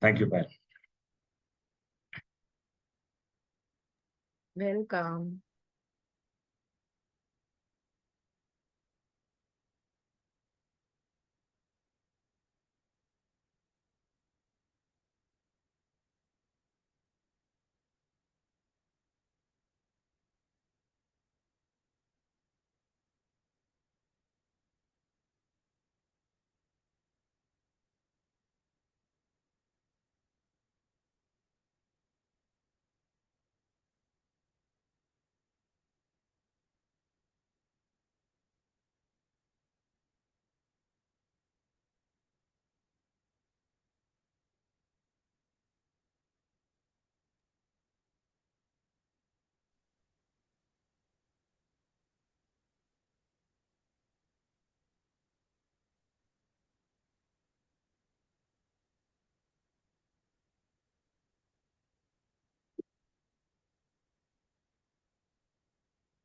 Thank you, Pat. Welcome.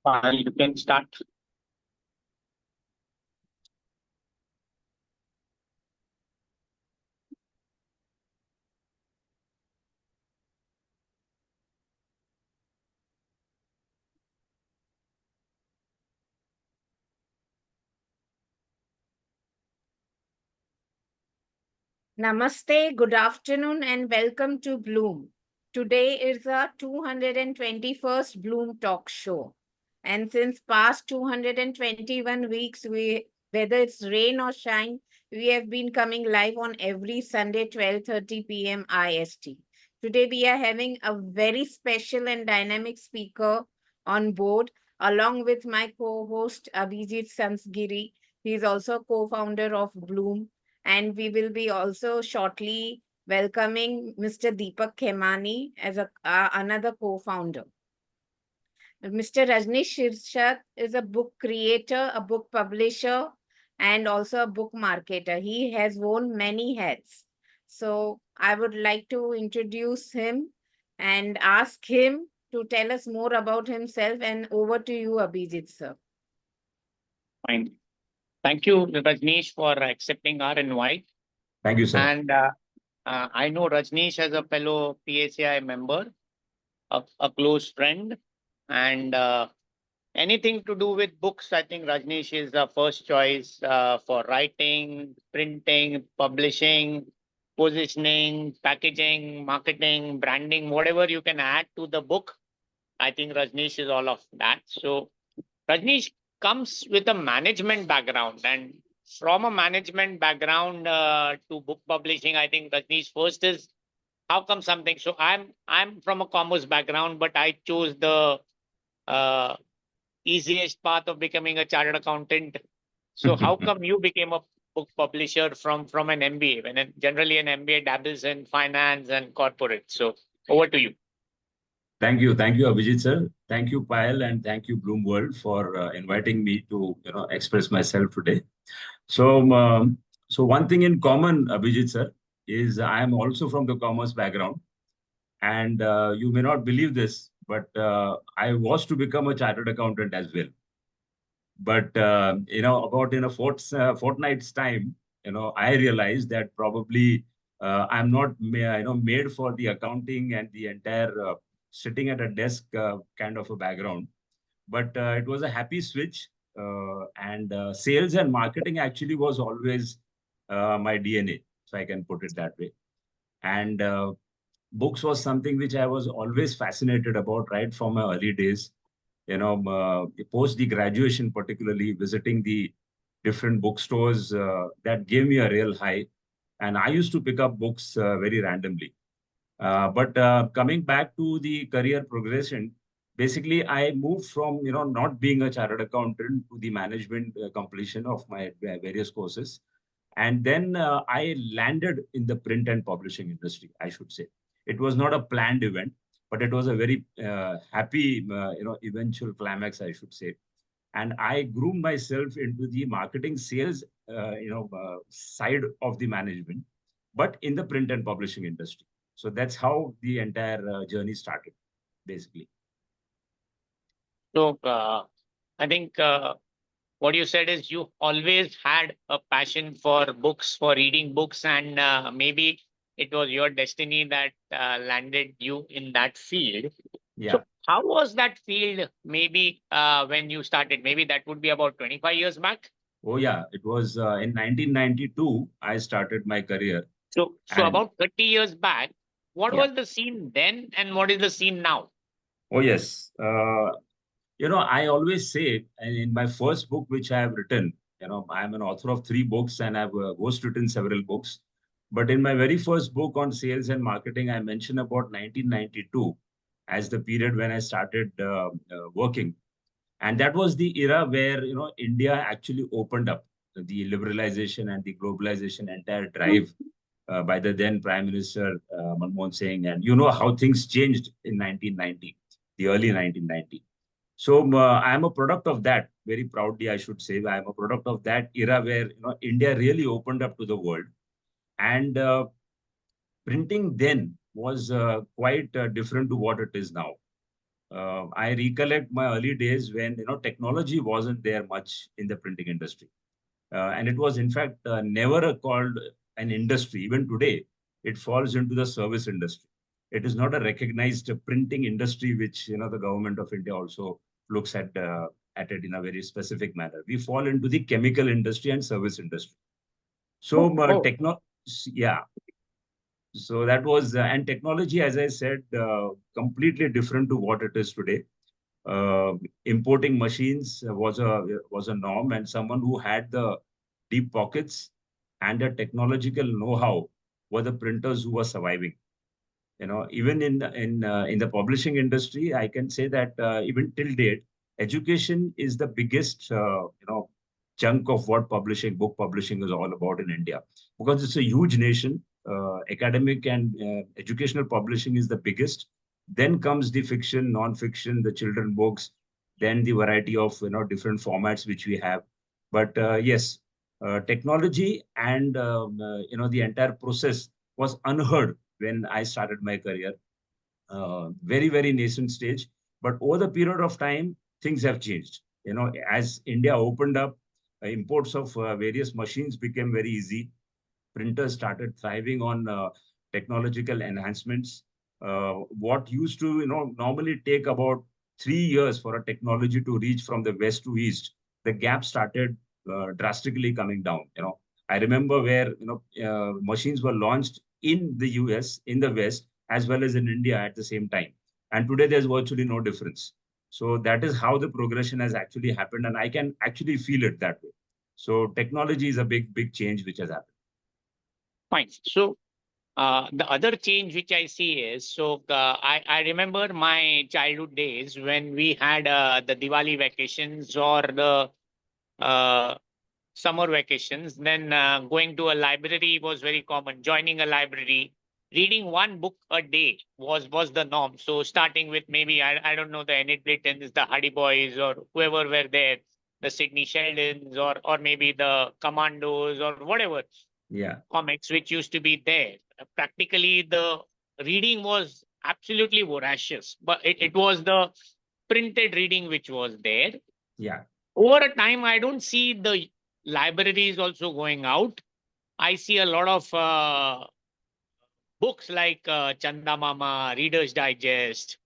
You can start. Namaste, good afternoon, and welcome to Bloom. Today is our 221st Bloom Talk Show. And since past 221 weeks, whether it's rain or shine, we have been coming live on every Sunday, 12:30 p.m. IST. Today we are having a very special and dynamic speaker on board, along with my co-host Abhijit Sansgiri. He is also co-founder of Bloom, and we will be also shortly welcoming Mr. Deepak Khemani as another co-founder. Mr. Rajnish Shirshak is a book creator, a book publisher, and also a book marketer. He has worn many hats. So I would like to introduce him and ask him to tell us more about himself. And over to you, Abhijit, sir. Fine. Thank you, Rajneesh, for accepting our invite. Thank you, sir. And I know Rajneesh as a fellow PSAI member, a close friend, and anything to do with books. I think Rajneesh is the first choice for writing, printing, publishing, positioning, packaging, marketing, branding, whatever you can add to the book. I think Rajneesh is all of that. So Rajneesh comes with a management background, and from a management background to book publishing, I think Rajneesh first is how come something. So I'm from a commerce background, but I chose the uh, easiest path of becoming a chartered accountant. So how come you became a book publisher from an MBA? When generally an MBA dabbles in finance and corporate. So over to you. Thank you, Abhijit, sir. Thank you, Payal, and thank you, Bloom World, for inviting me to express myself today. So one thing in common, Abhijit, sir, is I am also from the commerce background, and you may not believe this, but I was to become a chartered accountant as well. But about in a fortnight's time, I realized that probably I'm not made for the accounting and the entire sitting at a desk kind of a background. But it was a happy switch, and sales and marketing actually was always my DNA, so I can put it that way. And books was something which I was always fascinated about right from my early days. Post the graduation, particularly visiting the different bookstores, that gave me a real high. And I used to pick up books very randomly. But coming back to the career progression, basically I moved from not being a chartered accountant to the management completion of my various courses, and then I landed in the print and publishing industry. I should say it was not a planned event, but it was a very happy eventual climax, I should say. And I groomed myself into the marketing sales side of the management, but in the print and publishing industry. So that's how the entire journey started, basically. So I think what you said is you always had a passion for books, for reading books, and maybe it was your destiny that landed you in that field. Yeah. So how was that field maybe when you started? Maybe that would be about 25 years back. Oh, yeah. It was in 1992, I started my career. So And about 30 years back, what yeah. was the scene then and what is the scene now? Oh, yes. I always say, and in my first book, which I have written, I'm an author of 3 books and I've ghost-written several books. But in my very first book on sales and marketing, I mentioned about 1992 as the period when I started working. And that was the era where, India actually opened up the liberalization and the globalization entire drive by the then Prime Minister Manmohan Singh. And you know how things changed in 1990, the early 1990. So I am a product of that. Very proudly, I should say, I am a product of that era where India really opened up to the world, and printing then was quite different to what it is now. I recollect my early days when technology wasn't there much in the printing industry, and it was in fact never called an industry. Even today, it falls into the service industry. It is not a recognized printing industry, which the government of India also looks at it in a very specific manner. We fall into the chemical industry and service industry. So Oh, yeah. So that was and technology, as I said, completely different to what it is today. uh, Importing machines was a norm, and someone who had the deep pockets and a technological know-how were the printers who were surviving. Even in the publishing industry, I can say that even till date, education is the biggest chunk of what book publishing is all about in India, because it's a huge nation. Academic and educational publishing is the biggest. Then comes the fiction, non-fiction, the children books, then the variety of different formats which we have. But yes, technology and the entire process was unheard when I started my career. Very, very nascent stage. But over the period of time, things have changed. As India opened up, imports of various machines became very easy. Printers started thriving on technological enhancements. What used to normally take about 3 years for a technology to reach from the west to east, the gap started drastically coming down. I remember where machines were launched in the US, in the west, as well as in India at the same time, and today there's virtually no difference. So that is how the progression has actually happened, and I can actually feel it that way. So technology is a big, big change which has happened. fine. So the other change which I see is I remember my childhood days when we had the Diwali vacations or the uh, summer vacations. Then going to a library was very common. Joining a library, reading one book a day was the norm. So starting with maybe I don't know the Enid Blytons, the Hardy Boys, or whoever were there, the Sydney Sheldons, or maybe the Commandos or whatever Yeah. comics which used to be there. Practically, the reading was absolutely voracious, but it was the printed reading which was there. Yeah. Over a time, I don't see the libraries also going out. I see a lot of books like Chanda Mama, Reader's Digest,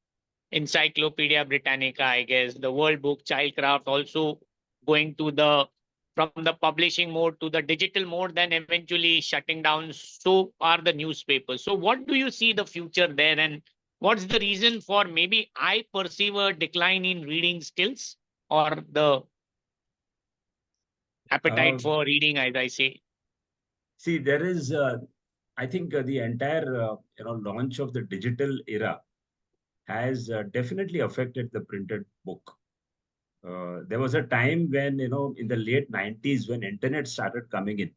Encyclopedia Britannica, I guess, the World Book, Childcraft also going to the from the publishing mode to the digital mode, then eventually shutting down. So are the newspapers. So what do you see the future there, and what's the reason for maybe I perceive a decline in reading skills or the appetite Uh, for reading, as I say? See, there is, I think, the entire, launch of the digital era has definitely affected the printed book. There was a time when, in the late 90s, when internet started coming in,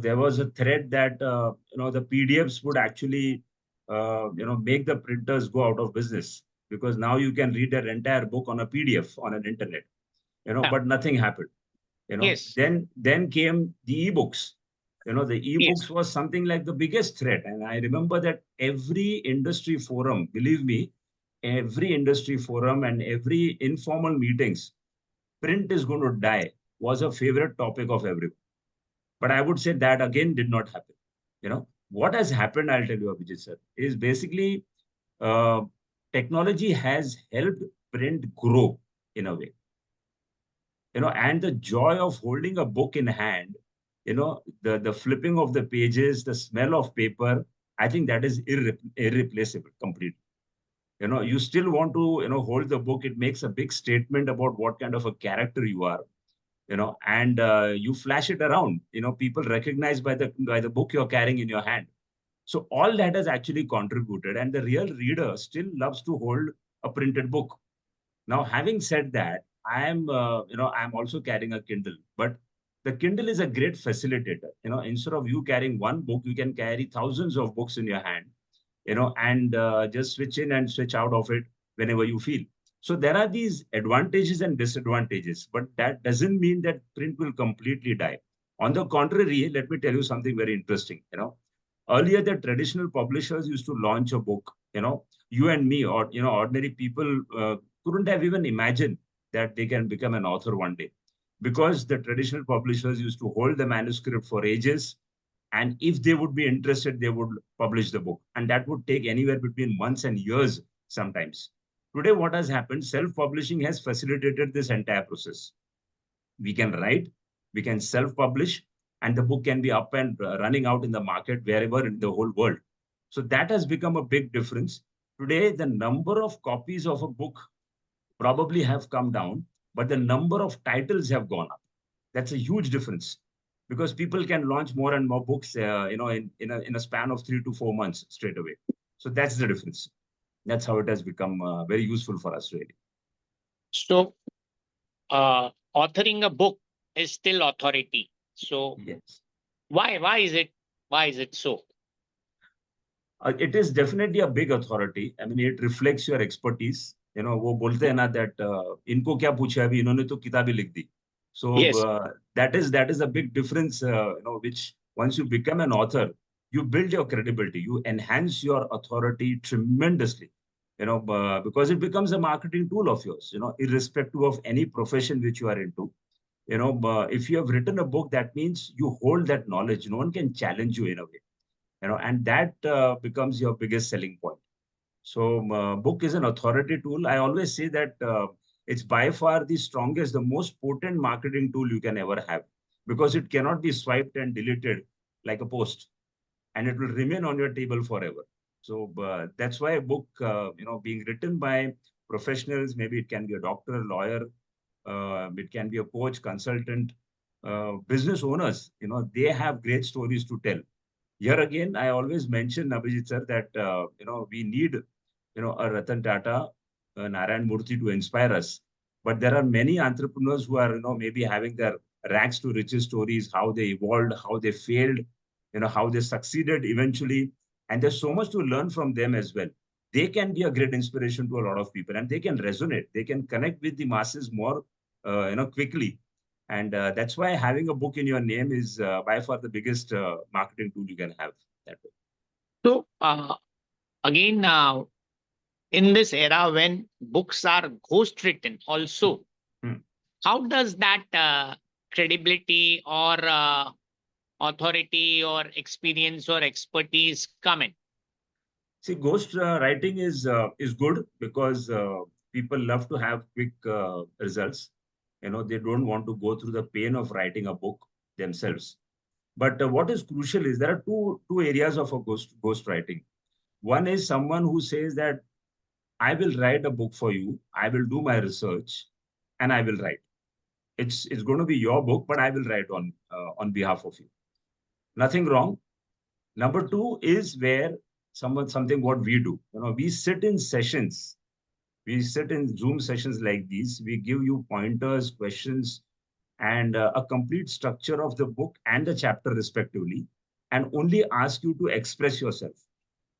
there was a threat that, the PDFs would actually, make the printers go out of business, because now you can read an entire book on a PDF on an internet, Yeah. but nothing happened. Yes. Then came the ebooks. The Yes. ebooks was something like the biggest threat. And I remember that every industry forum, believe me, every industry forum and every informal meetings, print is going to die, was a favorite topic of everyone. But I would say that again did not happen. What has happened, I'll tell you, Abhijit sir, is basically uh, technology has helped print grow in a way, and the joy of holding a book in hand, the flipping of the pages, the smell of paper, I think that is irreplaceable completely. You still want to, hold the book. It makes a big statement about what kind of a character you are, and you flash it around. People recognize by the book you're carrying in your hand. So all that has actually contributed, and the real reader still loves to hold a printed book. Now, having said that, I'm also carrying a Kindle, but the Kindle is a great facilitator. Instead of you carrying one book, you can carry thousands of books in your hand, and just switch in and switch out of it whenever you feel. So there are these advantages and disadvantages, but that doesn't mean that print will completely die. On the contrary, let me tell you something very interesting. Earlier the traditional publishers used to launch a book. You and me, or ordinary people, couldn't have even imagined that they can become an author one day, because the traditional publishers used to hold the manuscript for ages, and if they would be interested, they would publish the book, and that would take anywhere between months and years sometimes. Today, what has happened, self-publishing has facilitated this entire process. We can write, we can self-publish, and the book can be up and running out in the market wherever in the whole world. So that has become a big difference. Today, the number of copies of a book probably have come down, but the number of titles have gone up. That's a huge difference, because people can launch more and more books, in a span of 3 to 4 months straight away. So that's the difference. That's how it has become very useful for us, really. So, authoring a book is still authority. So, Yes. why is it so? It is definitely a big authority. I mean, it reflects your expertise. वो बोलते हैं ना that इनको क्या पूछा अभी, इन्होंने तो किताबें लिख दी. So Yes. that is a big difference. Which once you become an author, you build your credibility, you enhance your authority tremendously. Because it becomes a marketing tool of yours. Irrespective of any profession which you are into. If you have written a book, that means you hold that knowledge. No one can challenge you in a way. And that becomes your biggest selling point. So, book is an authority tool. I always say that it's by far the strongest, the most potent marketing tool you can ever have, because it cannot be swiped and deleted like a post, and it will remain on your table forever. So that's why a book, being written by professionals, maybe it can be a doctor, lawyer, it can be a coach, consultant, business owners. They have great stories to tell. Here again, I always mention, Abhijit sir, that we need a Ratan Tata, a Narayan Murthy to inspire us. But there are many entrepreneurs who are maybe having their rags to riches stories, how they evolved, how they failed, how they succeeded eventually, and there's so much to learn from them as well. They can be a great inspiration to a lot of people, and they can resonate. They can connect with the masses more, quickly, and that's why having a book in your name is by far the biggest marketing tool you can have that way. So, again, in this era when books are ghost written, also, Hmm. how does that credibility or authority or experience or expertise come in? See, ghost writing is good because people love to have quick results. They don't want to go through the pain of writing a book themselves. But what is crucial is there are two areas of a ghost writing. One is someone who says that I will write a book for you, I will do my research, and I will write. It's going to be your book, but I will write on behalf of you. Nothing wrong. Number two is where something what we do. We sit in sessions. We sit in Zoom sessions like these. We give you pointers, questions, and a complete structure of the book and the chapter respectively, and only ask you to express yourself.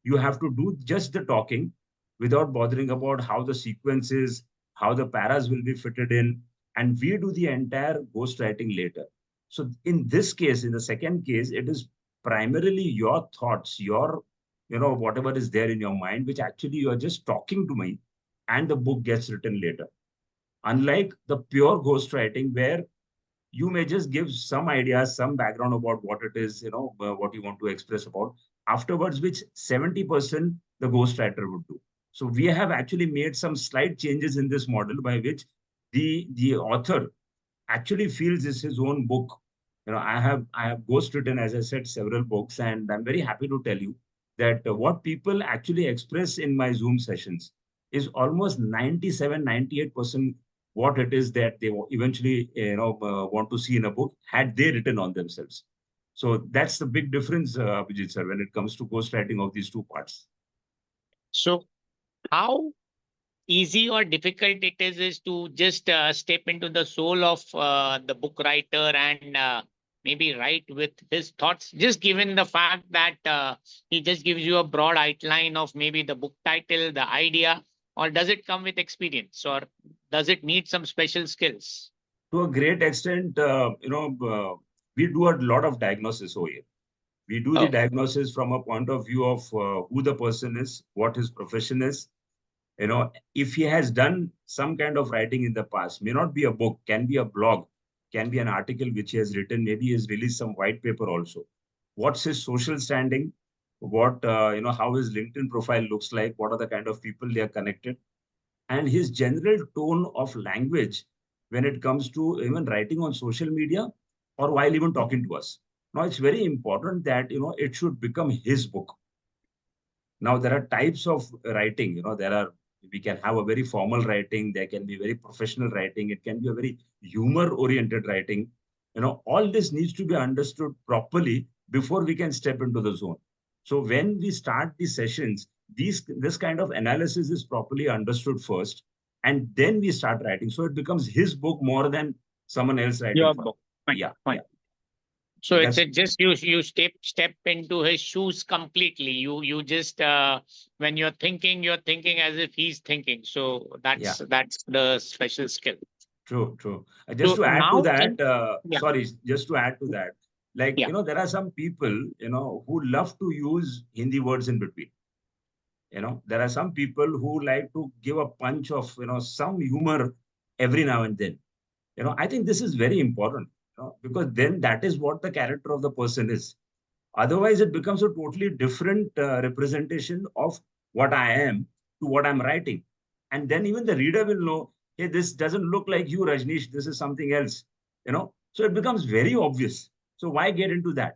You have to do just the talking without bothering about how the sequence is, how the paras will be fitted in, and we do the entire ghostwriting later. So in this case, in the second case, it is primarily your thoughts, your, whatever is there in your mind, which actually you are just talking to me, and the book gets written later. Unlike the pure ghostwriting, where You may just give some ideas, some background about what it is, what you want to express about. Afterwards, which 70% the ghostwriter would do. So we have actually made some slight changes in this model by which the author actually feels it's his own book. I have ghost written, as I said, several books, and I'm very happy to tell you that what people actually express in my Zoom sessions is almost 97, 98% what it is that they eventually want to see in a book had they written on themselves. So that's the big difference, Abhijit sir, when it comes to ghostwriting of these two parts. So how easy or difficult it is to just step into the soul of the book writer and maybe write with his thoughts, just given the fact that he just gives you a broad outline of maybe the book title, the idea, or does it come with experience, or does it need some special skills? To a great extent, we do a lot of diagnosis over here. We do the Oh, diagnosis from a point of view of who the person is, what his profession is. If he has done some kind of writing in the past, may not be a book, can be a blog, can be an article which he has written, maybe he has released some white paper also. What's his social standing? How his LinkedIn profile looks like? What are the kind of people they are connected? And his general tone of language when it comes to even writing on social media or while even talking to us. Now, it's very important that, it should become his book. Now, there are types of writing, we can have a very formal writing, there can be very professional writing, it can be a very humor oriented writing. All this needs to be understood properly before we can step into the zone. So when we start the sessions, this kind of analysis is properly understood first, and then we start writing. So it becomes his book more than someone else writing your for him. book. Fine, Yeah, fine. yeah. So it's That's just you step into his shoes completely. You just when you're thinking as if he's thinking. So yeah. that's the special skill. True, true. Just So to add to now that, in yeah, sorry, just to add to that, like, yeah, there are some people, who love to use Hindi words in between. There are some people who like to give a punch of, some humor every now and then. I think this is very important, because then that is what the character of the person is. Otherwise, it becomes a totally different representation of what I am to what I'm writing. And then even the reader will know, hey, this doesn't look like you, Rajneesh. This is something else. So it becomes very obvious. So why get into that?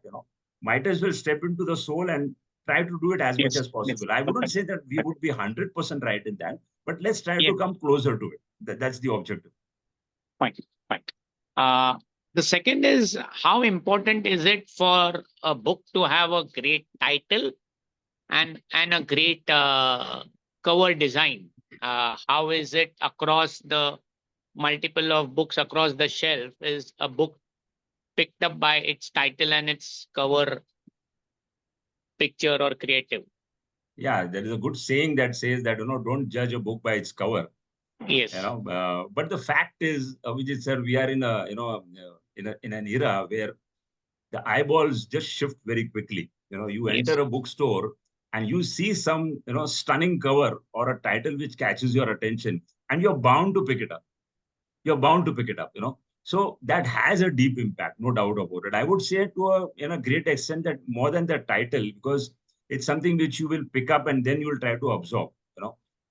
Might as well step into the soul and try to do it as much yes, as yes, possible. I wouldn't perfect, say that we perfect. would be 100% right in that, but let's try Yeah, to come closer to it. That's the objective. fine, fine. Uh, the second is, how important is it for a book to have a great title and a great cover design? How is it across the multiple of books across the shelf? Is a book picked up by its title and its cover picture or creative? Yeah, there is a good saying that says that, don't judge a book by its cover. Yes, But the fact is, Vijay sir, we are in a in an era where the eyeballs just shift very quickly. You enter yes, a bookstore and you see some stunning cover or a title which catches your attention, and you're bound to pick it up. You're bound to pick it up. So that has a deep impact, no doubt about it. I would say to a great extent that more than the title, because it's something which you will pick up and then you will try to absorb.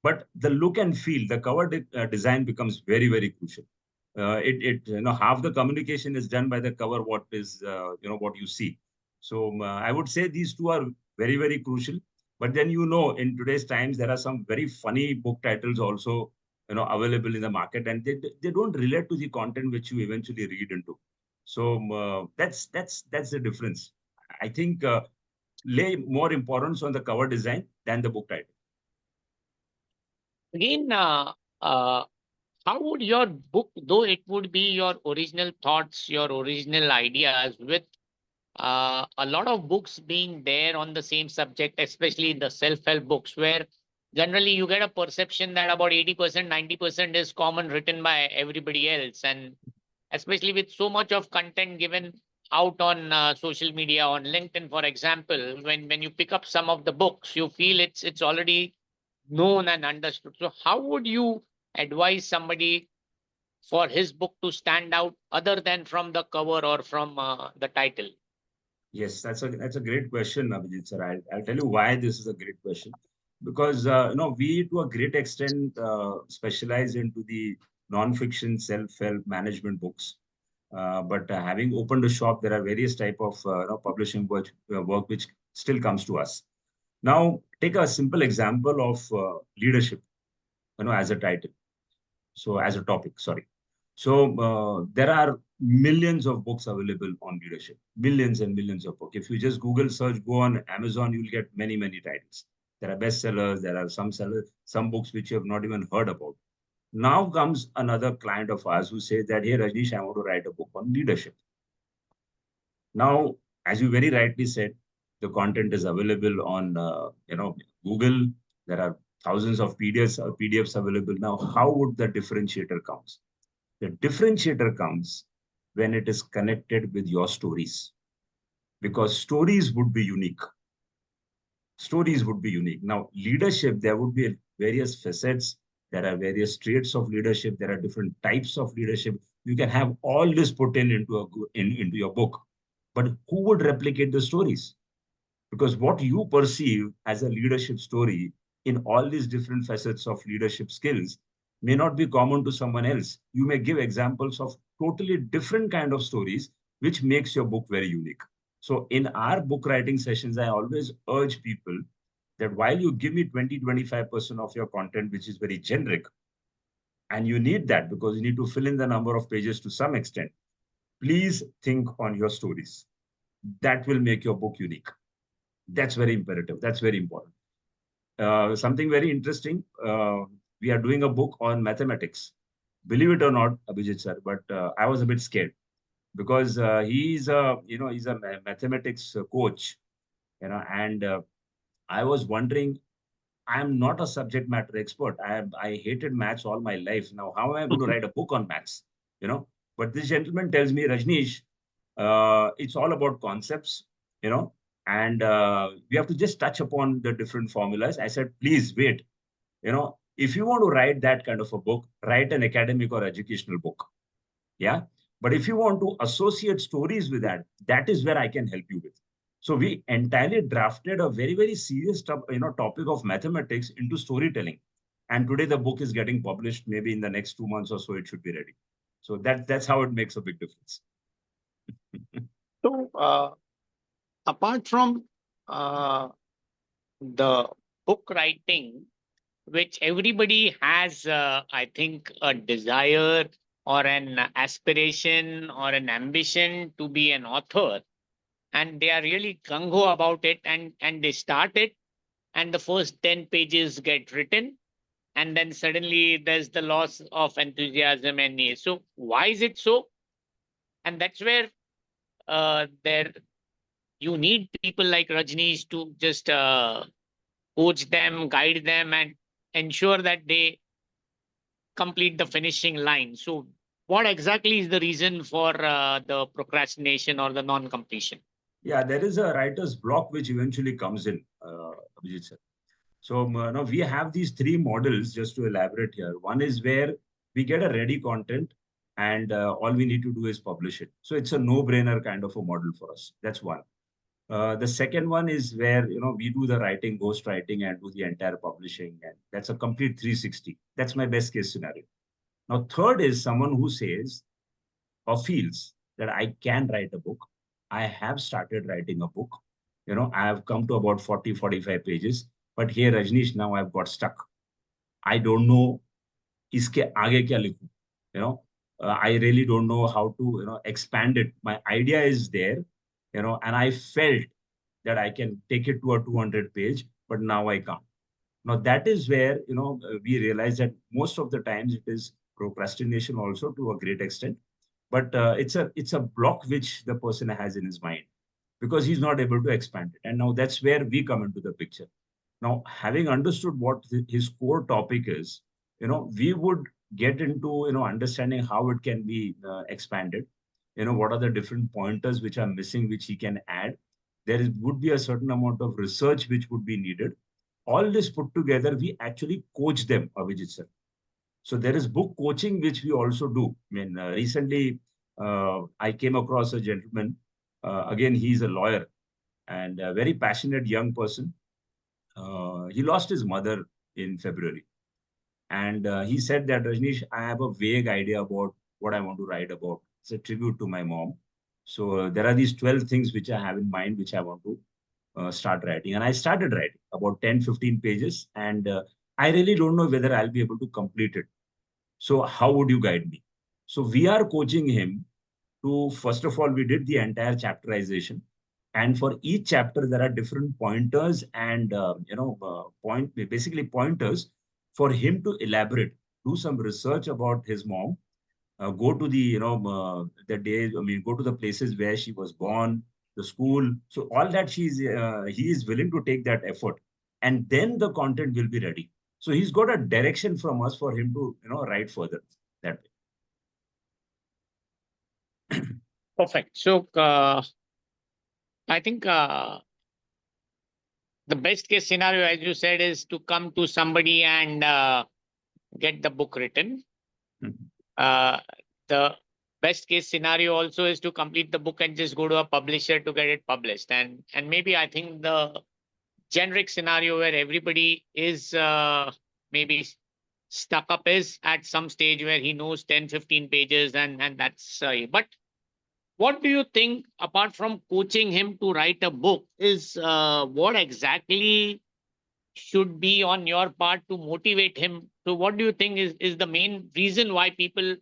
But the look and feel, the cover design becomes very, very crucial. It half the communication is done by the cover, what is what you see. So I would say these two are very, very crucial. But then, in today's times there are some very funny book titles also available in the market, and they don't relate to the content which you eventually read into. So that's the difference. I think lay more importance on the cover design than the book title. again, how would your book, though it would be your original thoughts, your original ideas, with a lot of books being there on the same subject, especially the self-help books, where generally you get a perception that about 80%, 90% is common, written by everybody else. And especially with so much of content given out on social media, on LinkedIn, for example, when you pick up some of the books, you feel it's already known and understood. So how would you advise somebody for his book to stand out other than from the cover or from the title? Yes, that's a great question, Abhijit sir. I'll tell you why this is a great question. Because we to a great extent specialize into the non-fiction self-help management books. But having opened a shop, there are various type of publishing work which still comes to us. Now, take a simple example of leadership, as a title. So as a topic, sorry. So there are millions of books available on leadership, millions and millions of books. If you just Google search, go on Amazon, you'll get many, many titles. There are bestsellers, there are some sellers, some books which you have not even heard about. Now comes another client of ours who says that, hey, Rajnish, I want to write a book on leadership. Now, as you very rightly said, the content is available on Google. There are thousands of PDFs available. Now, how would the differentiator comes? The differentiator comes when it is connected with your stories, because stories would be unique. Stories would be unique. Now, leadership, there would be various facets. There are various traits of leadership. There are different types of leadership. You can have all this put into your book. But who would replicate the stories? Because what you perceive as a leadership story in all these different facets of leadership skills may not be common to someone else. You may give examples of totally different kind of stories, which makes your book very unique. So in our book writing sessions, I always urge people that while you give me 20-25% of your content, which is very generic, and you need that because you need to fill in the number of pages to some extent, please think on your stories. That will make your book unique. That's very imperative. That's very important. Something very interesting. We are doing a book on mathematics. Believe it or not, Abhijit sir, but I was a bit scared because he's a mathematics coach, and I was wondering, I'm not a subject matter expert. I hated maths all my life. Now, how am I going to write a book on maths? But this gentleman tells me, Rajneesh, it's all about concepts, and we have to just touch upon the different formulas. I said, please wait. If you want to write that kind of a book, write an academic or educational book. Yeah. But if you want to associate stories with that, that is where I can help you with. So we entirely drafted a very, very serious topic of mathematics into storytelling. And today the book is getting published. Maybe in the next 2 months or so, it should be ready. So that's how it makes a big difference. So, apart from the book writing, which everybody has, I think, a desire or an aspiration or an ambition to be an author, and they are really gung ho about it, and they start it, and the first 10 pages get written, and then suddenly there's the loss of enthusiasm and need. So, why is it so? And that's where there you need people like Rajneesh to just coach them, guide them, and ensure that they complete the finishing line. So, what exactly is the reason for the procrastination or the non-completion? Yeah, there is a writer's block which eventually comes in, Abhijit sir. So now we have these three models, just to elaborate here. One is where we get a ready content and all we need to do is publish it. So it's a no-brainer kind of a model for us. That's one. The second one is where we do the writing, ghost writing, and do the entire publishing, and that's a complete 360. That's my best case scenario. Now, third is someone who says or feels that I can write a book. I have started writing a book. I have come to about 40, 45 pages. But here, Rajneesh, now I've got stuck. I don't know iske aage kya likhu. I really don't know how to, expand it. My idea is there, and I felt that I can take it to a 200 page, but now I can't. Now that is where, we realize that most of the times it is procrastination also to a great extent, but it's a block which the person has in his mind because he's not able to expand it. And now that's where we come into the picture. Now, having understood what his core topic is, we would get into, understanding how it can be expanded. What are the different pointers which are missing, which he can add. Would be a certain amount of research which would be needed. All this put together, we actually coach them, Avijit sir. So there is book coaching, which we also do. I mean, recently I came across a gentleman. Again, he's a lawyer and a very passionate young person. He lost his mother in February. And he said that, Rajneesh, I have a vague idea about what I want to write about. It's a tribute to my mom. So there are these 12 things which I have in mind, which I want to start writing. And I started writing about 10, 15 pages. And I really don't know whether I'll be able to complete it. So how would you guide me? So we are coaching him to, first of all, we did the entire chapterization. And for each chapter, there are different pointers and, basically pointers for him to elaborate, do some research about his mom, go to the, the day, I mean, go to the places where she was born, the school. So all that he is willing to take that effort. And then the content will be ready. So he's got a direction from us for him to, write further that way. Perfect. So I think the best case scenario, as you said, is to come to somebody and get the book written. Mhm. The best case scenario also is to complete the book and just go to a publisher to get it published. And maybe I think the generic scenario where everybody is maybe stuck up is at some stage where he knows 10, 15 pages and that's but what do you think, apart from coaching him to write a book, is what exactly should be on your part to motivate him? So what do you think is the main reason why people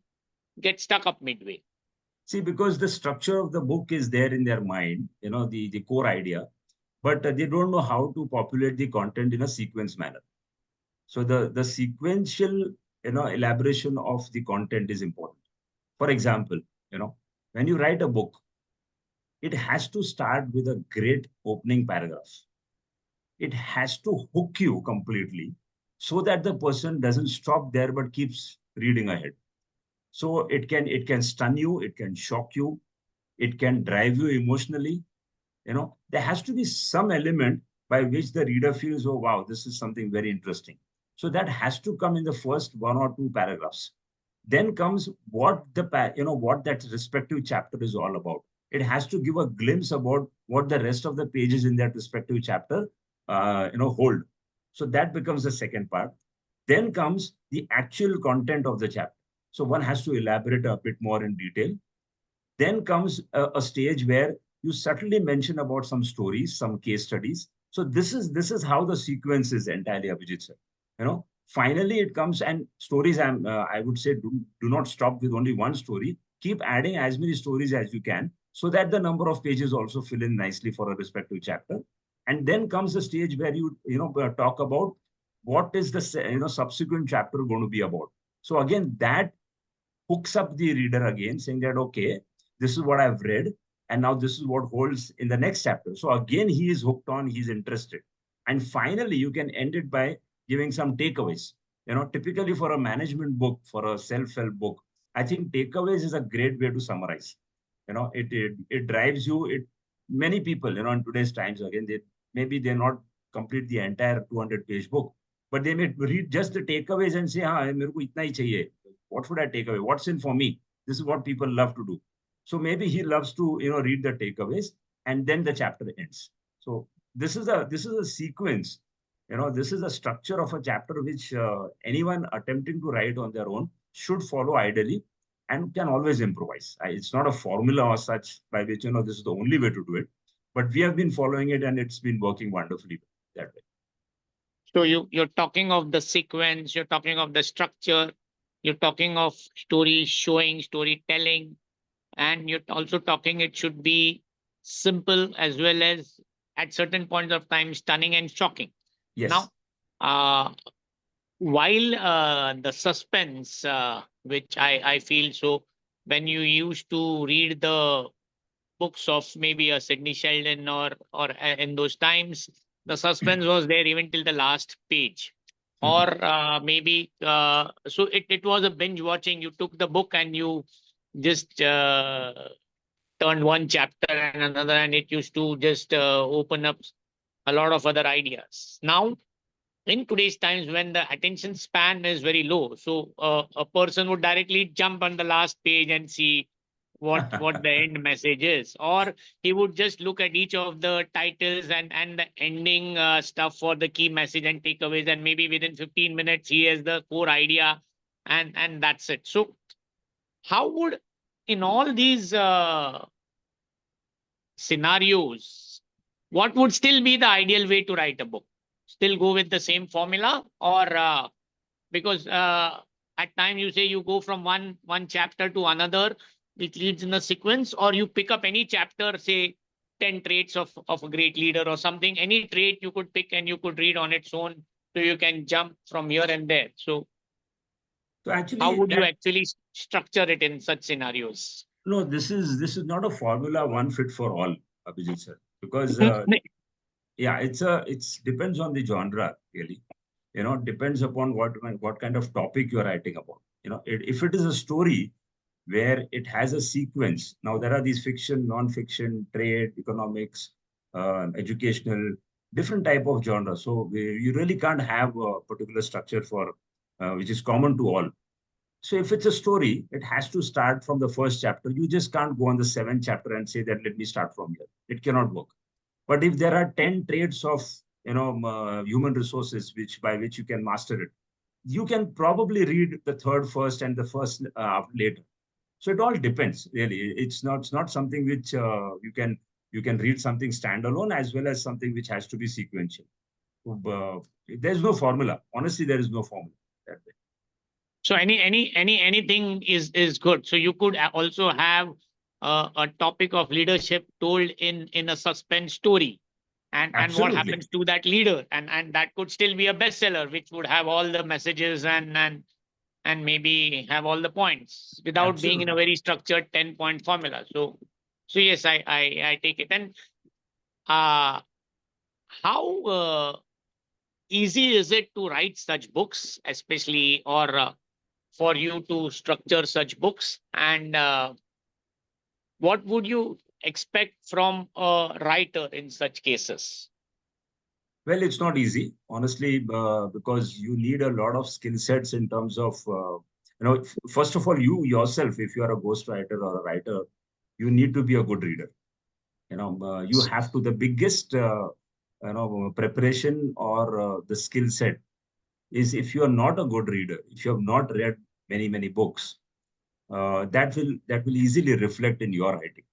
get stuck up midway? See, because the structure of the book is there in their mind, the core idea, but they don't know how to populate the content in a sequence manner. So the sequential, elaboration of the content is important. For example, when you write a book, it has to start with a great opening paragraph. It has to hook you completely so that the person doesn't stop there but keeps reading ahead. So it can stun you, it can shock you, it can drive you emotionally. There has to be some element by which the reader feels, oh wow, this is something very interesting. So that has to come in the first one or two paragraphs. Then comes what what that respective chapter is all about. It has to give a glimpse about what the rest of the pages in that respective chapter hold. So that becomes the second part. Then comes the actual content of the chapter. So one has to elaborate a bit more in detail. Then comes a stage where you subtly mention about some stories, some case studies. So this is how the sequence is entirely, Abhijit sir. Finally it comes and stories. I would say do not stop with only one story. Keep adding as many stories as you can, so that the number of pages also fill in nicely for a respective chapter. And then comes the stage where talk about what is the subsequent chapter going to be about. So again, that hooks up the reader again, saying that, okay, this is what I've read, and now this is what holds in the next chapter. So again, he is hooked on, he's interested. And finally, you can end it by giving some takeaways. Typically for a management book, for a self-help book, I think takeaways is a great way to summarize. It drives you. It Many people, in today's times, again, they're not complete the entire 200-page book, but they may read just the takeaways and say, "हाँ, मेरे को इतना ही चाहिए. What should I take away? What's in for me?" This is what people love to do. So maybe he loves to read the takeaways, and then the chapter ends. So this is a sequence. This is a structure of a chapter which anyone attempting to write on their own should follow ideally and can always improvise. It's not a formula or such by which this is the only way to do it, but we have been following it and it's been working wonderfully that way. So you're talking of the sequence, you're talking of the structure, you're talking of story showing, storytelling, and you're also talking it should be simple as well as at certain points of time stunning and shocking. Yes. Now, while the suspense, which I feel so, when you used to read the books of maybe a Sidney Sheldon or in those times, the suspense was there even till the last page. Or maybe so it was a binge watching. You took the book and you just turned one chapter and another, and it used to just open up a lot of other ideas. Now, in today's times when the attention span is very low, so a person would directly jump on the last page and see what the end message is, or he would just look at each of the titles and the ending stuff for the key message and takeaways, and maybe within 15 minutes he has the core idea, and that's it. So how would, in all these scenarios, what would still be the ideal way to write a book? Still go with the same formula, or because at times you say you go from one chapter to another, which leads in a sequence, or you pick up any chapter, say 10 traits of a great leader or something, any trait you could pick and you could read on its own, so you can jump from here and there. So So how actually, would you that actually structure it in such scenarios? no, this is not a formula one fit for all, Abhijit sir, because yeah, it's depends on the genre really. Depends upon what kind of topic you're writing about. If it is a story where it has a sequence. Now there are these fiction, non-fiction, trade, economics, educational, different type of genre. So you really can't have a particular structure for which is common to all. So if it's a story, it has to start from the first chapter. You just can't go on the seventh chapter and say that let me start from here. It cannot work. But if there are 10 traits of human resources which by which you can master it, you can probably read the third first and the first later. So it all depends, really. It's not something which you can read something standalone as well as something which has to be sequential. There's no formula. Honestly, there is no formula that way. So anything is good. So you could also have a topic of leadership told in a suspense story, and what Absolutely, happens to that leader, and that could still be a bestseller, which would have all the messages and maybe have all the points without being in a absolutely. very structured 10-point formula. So yes, I take it. And uh, how easy is it to write such books, especially, or for you to structure such books? And what would you expect from a writer in such cases? Well, it's not easy, honestly, because you need a lot of skill sets in terms of, first of all, you yourself, if you are a ghostwriter or a writer, you need to be a good reader. You have to, the biggest, preparation or the skill set is if you are not a good reader, if you have not read many, many books, that will easily reflect in your writing.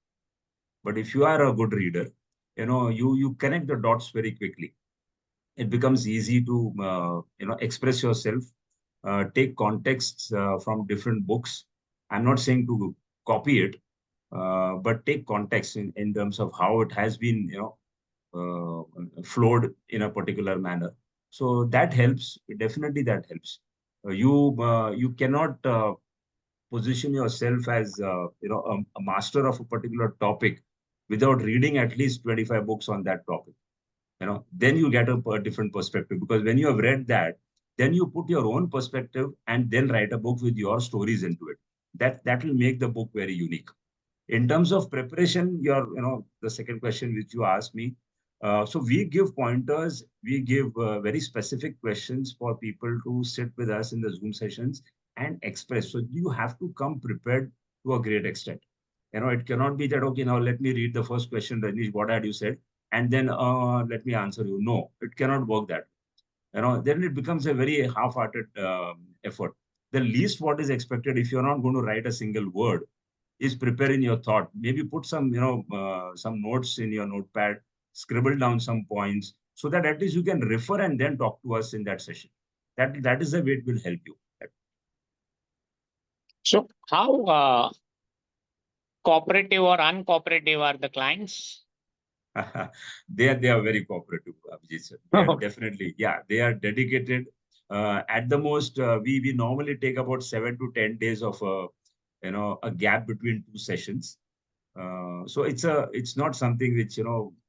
But if you are a good reader, you connect the dots very quickly. It becomes easy to express yourself, take contexts from different books. I'm not saying to copy it, but take context in terms of how it has been flowed in a particular manner. So that helps, definitely that helps. You cannot position yourself as a master of a particular topic without reading at least 25 books on that topic. Then you get a different perspective, because when you have read that, then you put your own perspective and then write a book with your stories into it. That will make the book very unique. In terms of preparation, the second question which you asked me, so we give pointers, we give very specific questions for people to sit with us in the Zoom sessions and express. So you have to come prepared to a great extent. It cannot be that, okay, now let me read the first question, Rajnish, what had you said? And then let me answer you. No, it cannot work that. Then it becomes a very half-hearted effort. The least what is expected, if you're not going to write a single word, is preparing your thought. Maybe put some notes in your notepad, scribble down some points, so that at least you can refer and then talk to us in that session. That is the way it will help you. So how cooperative or uncooperative are the clients? They are very cooperative, Abhijit sir. They are definitely, yeah, they are dedicated. At the most, we normally take about 7 to 10 days of a gap between two sessions. So it's not something which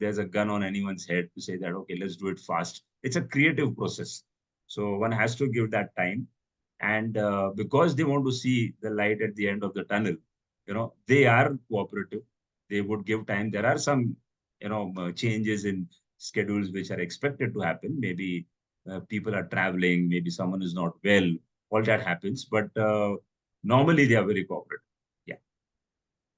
there's a gun on anyone's head to say that okay, let's do it fast. It's a creative process, so one has to give that time, and because they want to see the light at the end of the tunnel, they are cooperative. They would give time. There are some changes in schedules which are expected to happen. Maybe people are traveling, maybe someone is not well, all that happens. But normally they are very cooperative. Yeah,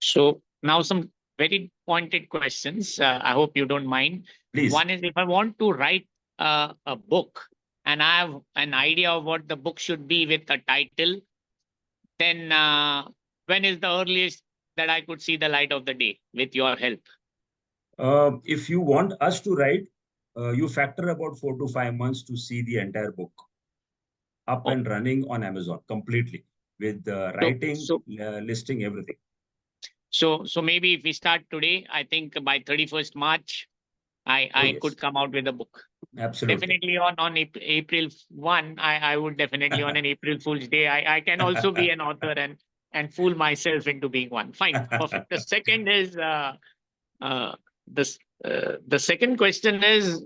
So now some very pointed questions. I hope you don't mind. please. One is, if I want to write a book and I have an idea of what the book should be with a title, then when is the earliest that I could see the light of the day with your help? If you want us to write, you factor about 4 to 5 months to see the entire book up Oh, and running on Amazon completely with so writing, so listing, everything. so maybe if we start today, I think by 31st March, Oh, I yes, could come out with a book. absolutely. Definitely on April 1, I would definitely on an April Fool's Day. I can also be an author and fool myself into being one. Fine, perfect. The second is uh, the second question is,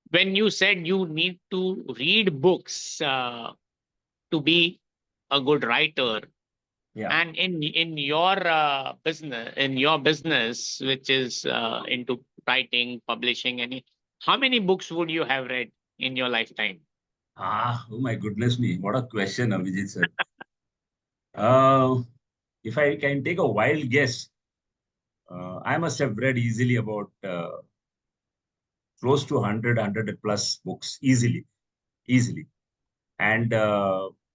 when you said you need to read books to be a good writer, Yeah. and in your business, which is into writing, publishing, any, how many books would you have read in your lifetime? Oh my goodness me. What a question, Abhijit sir. Uh, if I can take a wild guess, I must have read easily about close to 100 plus books, easily. And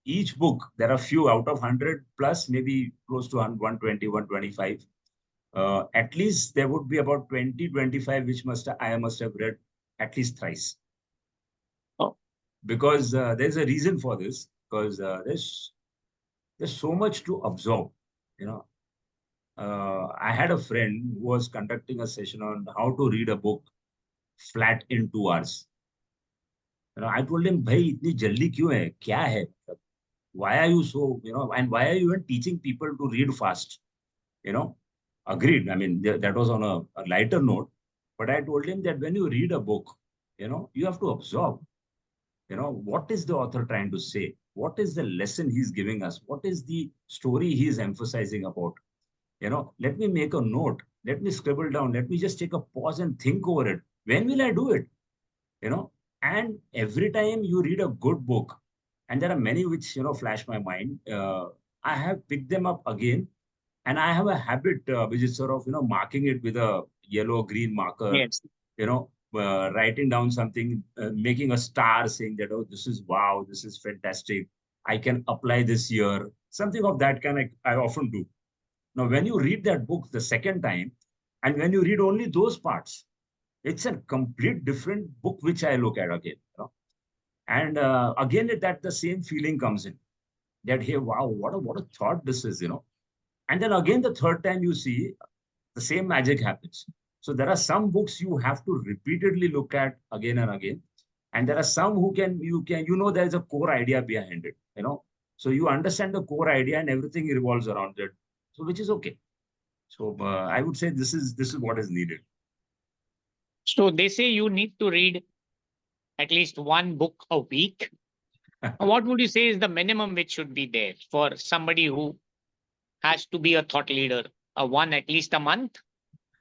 each book, there are few out of 100 plus, maybe close to 120, 125. At least there would be about 20, 25, which I must have read at least thrice. Oh, Because there's a reason for this, because there's so much to absorb, you know. I had a friend who was conducting a session on how to read a book flat in 2 hours. I told him, "Bhai, इतनी जल्दी क्यों है? क्या है? Why are you so, and why are you even teaching people to read fast?" You know, Agreed. I mean, that was on a lighter note. But I told him that when you read a book, you have to absorb, what is the author trying to say? What is the lesson he's giving us? What is the story he's emphasizing about? Let me make a note. Let me scribble down. Let me just take a pause and think over it. When will I do it? you know and every time you read a good book, and there are many which flash my mind, I have picked them up again, and I have a habit, which is sort of marking it with a yellow green marker, yes. writing down something, making a star, saying that, oh, this is wow, this is fantastic, I can apply this year, something of that kind. I often do. Now when you read that book the second time, and when you read only those parts, it's a complete different book which I look at again. And again, that the same feeling comes in, that, hey, wow, what a thought this is. And then again, the third time you see, the same magic happens. So there are some books you have to repeatedly look at again and again, and there are some who there's a core idea behind it. So you understand the core idea, and everything revolves around it. So which is okay. So I would say this is what is needed. So they say you need to read at least one book a week. What would you say is the minimum which should be there for somebody who has to be a thought leader? A one at least a month?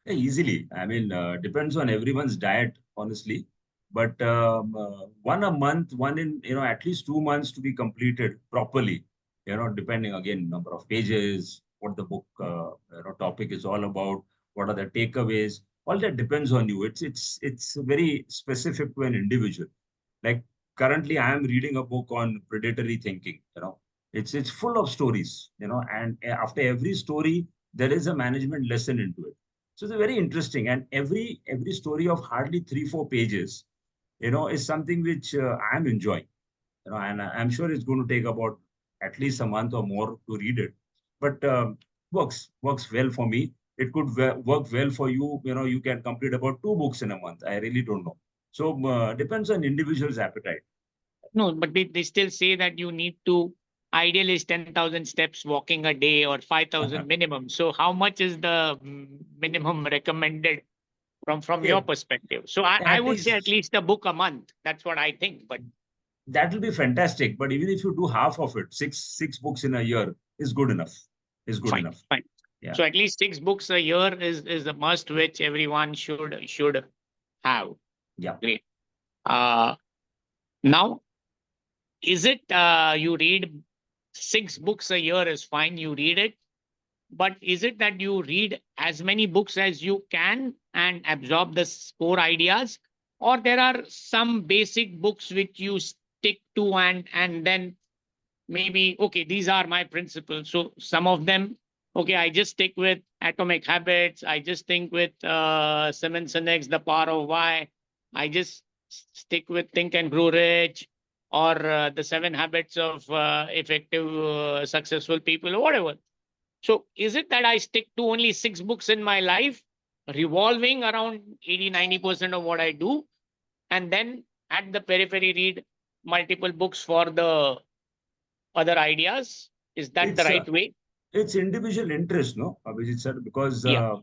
Yeah, easily. I mean, depends on everyone's diet, honestly. But one a month, one in, at least 2 months to be completed properly, depending again, number of pages, what the book, topic is all about, what are the takeaways, all that depends on you. It's very specific to an individual. Like currently, I am reading a book on predatory thinking. It's full of stories. And after every story, there is a management lesson into it. So it's very interesting, and every story of hardly 3-4 pages, is something which I'm enjoying. And I'm sure it's going to take about at least a month or more to read it, but works well for me. It could work well for you. You can complete about 2 books in a month. I really don't know. So depends on individual's appetite. No, but they still say that you need to, ideal is 10,000 steps walking a day or 5,000 minimum. So how much is the minimum recommended from Yeah, your perspective? So I at would say at least least a book a month. That's what I think. But that will be fantastic. But even if you do half of it, six books in a year is good enough. Is good fine, enough. fine. Yeah. So at least 6 books a year is a must, which everyone should have. Yeah. Great. Uh, Now, is it you read 6 books a year is fine, you read it, but is it that you read as many books as you can and absorb the core ideas, or there are some basic books which you stick to and then maybe, okay, these are my principles, so some of them, okay, I just stick with Atomic Habits, I just think with Simon Sinek's The Power of Why, I just stick with Think and Grow Rich, or the 7 habits of effective successful people, or whatever. So is it that I stick to only 6 books in my life, revolving around 80-90% of what I do, and then at the periphery read multiple books for the other ideas? Is that the It's right way? it's individual interest, no, Abhijit sir, because Yeah,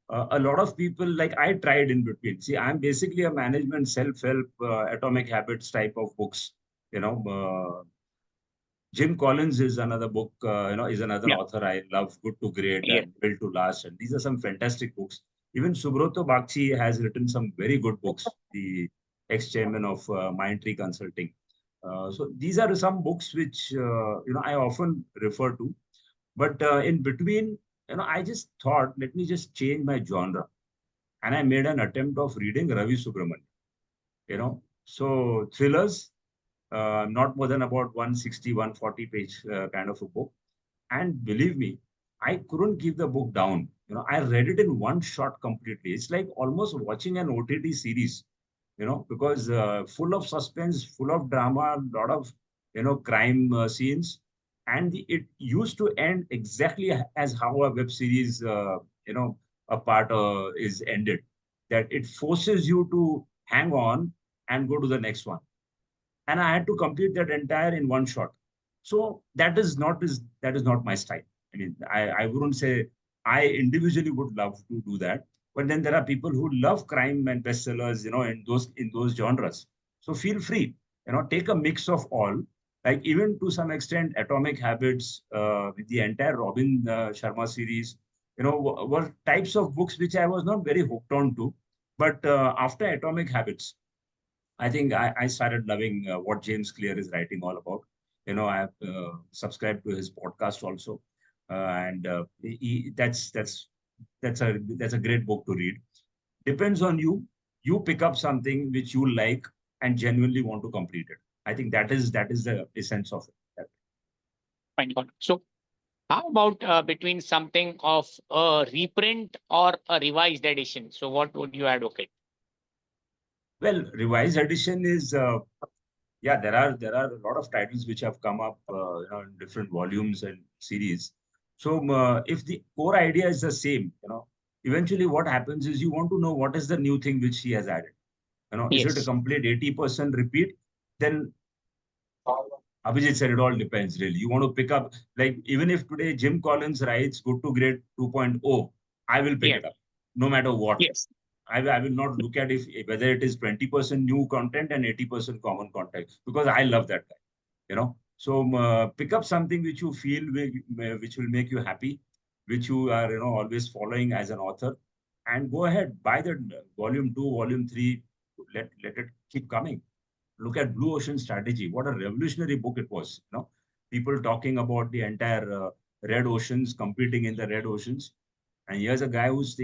a lot of people, like I tried in between. See, I'm basically a management, self-help, atomic habits type of books. You know, Jim Collins is another book, is another yeah, author I love, Good to Great yeah. and Built to Last. And these are some fantastic books. Even Subroto Bagchi has written some very good books, the ex-chairman of Mindtree Consulting. So these are some books which, I often refer to. But in between, I just thought, let me just change my genre. And I made an attempt of reading Ravi Subramanian, So thrillers, not more than about 160, 140 page kind of a book. And believe me, I couldn't keep the book down. I read it in one shot completely. It's like almost watching an OTT series, because full of suspense, full of drama, a lot of, crime scenes. And it used to end exactly as how a web series, a part is ended, that it forces you to hang on and go to the next one, and I had to complete that entire in one shot. So that is not my style. I mean, I wouldn't say I individually would love to do that, but then there are people who love crime and bestsellers, in those genres. So feel free, take a mix of all. Like even to some extent, Atomic Habits, the entire Robin Sharma series, were types of books which I was not very hooked on to. But after Atomic Habits, I think I started loving what James Clear is writing all about. I have subscribed to his podcast also, and that's a great book to read. Depends on you. You pick up something which you like and genuinely want to complete it. I think that is the essence of it. Fine. Got it. So how about between something of a reprint or a revised edition? So what would you advocate? Well, revised edition is yeah, there are a lot of titles which have come up, in different volumes and series. So if the core idea is the same, eventually what happens is you want to know what is the new thing which he has added. Is it a Yes. complete 80% repeat? Then Abhijit said it all depends really. You want to pick up, like even if today Jim Collins writes Good to Great 2.0, I will pick Yes. it up no matter what. Yes. I will not look at if whether it is 20% new content and 80% common content, because I love that guy. So pick up something which you feel which will make you happy, which you are always following as an author, and go ahead, buy the volume 2, volume 3. Let it keep coming. Look at Blue Ocean Strategy. What a revolutionary book it was. People talking about the entire red oceans, competing in the red oceans. And here's a guy who's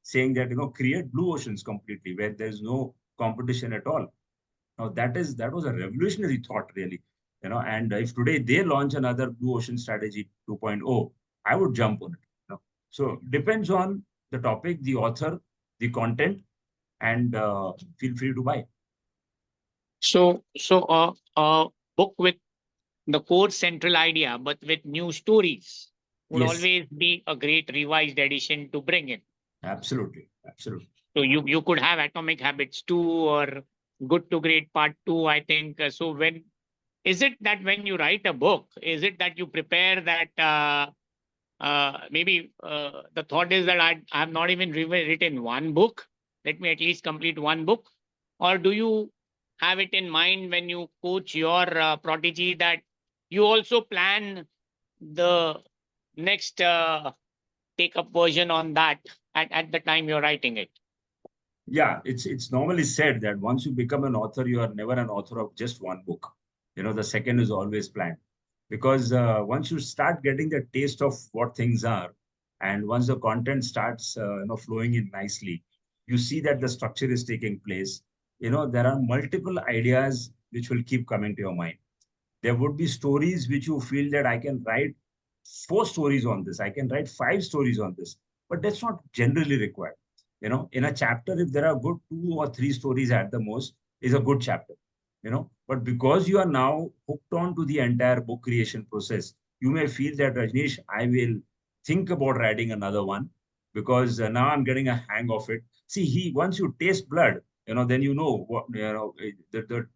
saying that, create blue oceans completely, where there's no competition at all. Now that was a revolutionary thought, really. And if today they launch another Blue Ocean Strategy 2.0, I would jump on it. So depends on the topic, the author, the content, and feel free to buy. So a book with the core central idea, but with new stories, would Yes, always be a great revised edition to bring in. absolutely, absolutely. So you could have Atomic Habits 2 or Good to Great Part 2, I think. So when is it that when you write a book, is it that you prepare that maybe the thought is that I have not even written one book. Let me at least complete one book. Or do you have it in mind when you coach your prodigy that you also plan the next take up version on that at the time you're writing it? Yeah, it's normally said that once you become an author, you are never an author of just one book. The second is always planned. Because once you start getting the taste of what things are, and once the content starts, flowing in nicely, you see that the structure is taking place. There are multiple ideas which will keep coming to your mind. There would be stories which you feel that I can write 4 stories on this, I can write 5 stories on this, but that's not generally required. In a chapter, if there are good 2 or 3 stories at the most, is a good chapter. But because you are now hooked on to the entire book creation process, you may feel that, Rajneesh, I will think about writing another one, because now I'm getting a hang of it. See, once you taste blood, then you know what, the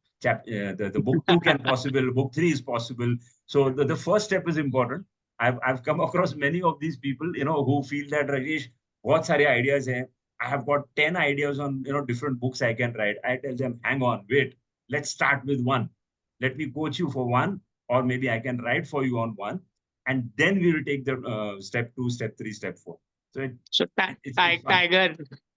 book two can possible, book three is possible. So the first step is important. I've come across many of these people, who feel that, Rajesh, what sare ideas hai. I have got 10 ideas on, different books I can write. I tell them, hang on, wait, let's start with one. Let me coach you for one, or maybe I can write for you on one, and then we will take the step two, step three, step four. So So it's fun.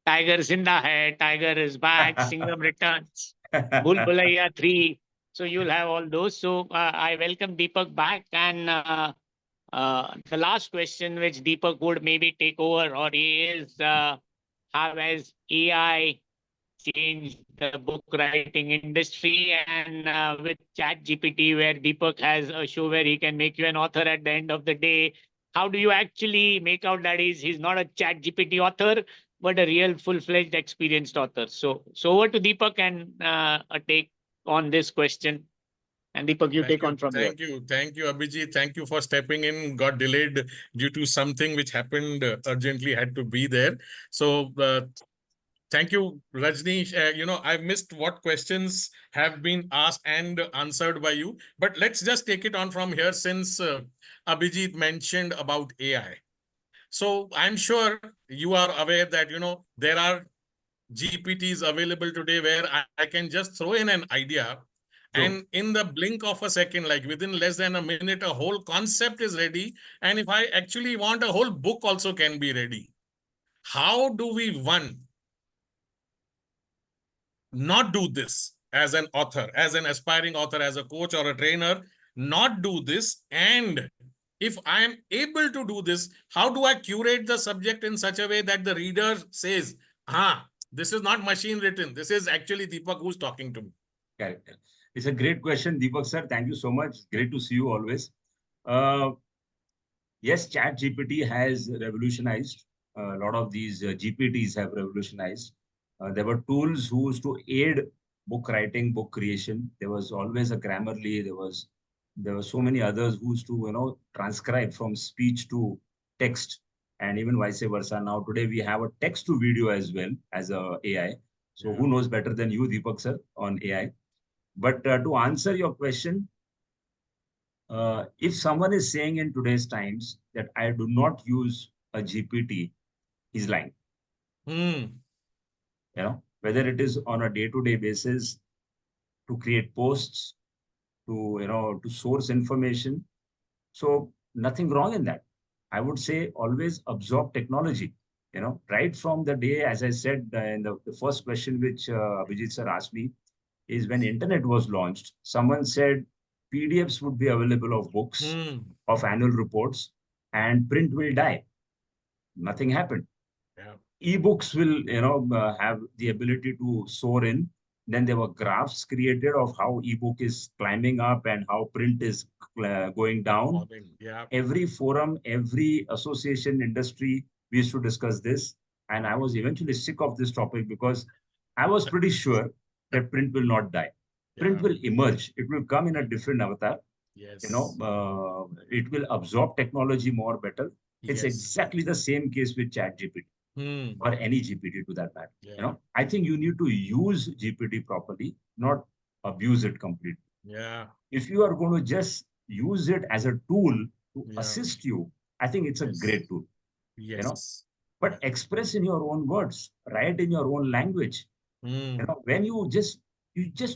Tiger Zinda hai, Tiger is back, Singham returns, Bhul Bhulaiya 3. So you'll have all those. So I welcome Deepak back. And the last question, which Deepak would maybe take over, or is how has AI changed the book writing industry? And with Chat GPT, where Deepak has a show where he can make you an author at the end of the day, how do you actually make out that he's not a Chat GPT author, but a real full-fledged experienced author? So over to Deepak and a take on this question. And Deepak, you take on from here. Thank you, Abhijit. Thank you for stepping in. Got delayed due to something which happened urgently, had to be there. So thank you, Rajneesh. I've missed what questions have been asked and answered by you. But let's just take it on from here, since Abhijit mentioned about AI. So I'm sure you are aware that, there are GPTs available today where I can just throw in an idea, and in the blink of a second, like within less than a minute, a whole concept is ready. And if I actually want, a whole book also can be ready. How do we, one, not do this as an author, as an aspiring author, as a coach or a trainer, not do this? And if I am able to do this, how do I curate the subject in such a way that the reader says, this is not machine written, this is actually Deepak who's talking to me? Correct. It's a great question, Deepak sir. Thank you so much. Great to see you always. Yes, Chat GPT has revolutionized. A lot of these GPTs have revolutionized. There were tools who used to aid book writing, book creation. There was always a Grammarly. There were so many others who used to transcribe from speech to text, and even vice versa. Now today we have a text to video as well as a AI. So who knows better than you, Deepak sir, on AI? But to answer your question, if someone is saying in today's times that I do not use a GPT, he's lying. Whether it is on a day-to-day basis to create posts, to source information. So nothing wrong in that. I would say always absorb technology. Right from the day, as I said in the first question which Vijit sir asked me, is when internet was launched, someone said PDFs would be available of books, of annual reports, and print will die. Nothing happened. Ebooks will, have the ability to soar in. Then there were graphs created of how ebook is climbing up and how print is going down. Every forum, every association, industry, we used to discuss this. And I was eventually sick of this topic because I was pretty sure that print will not die. Print will emerge. It will come in a different avatar. It will absorb technology more better. It's exactly the same case with ChatGPT or any GPT to that matter. I think you need to use GPT properly, not abuse it completely. If you are going to just use it as a tool to assist you, I think it's a great tool. But express in your own words, write in your own language. When you just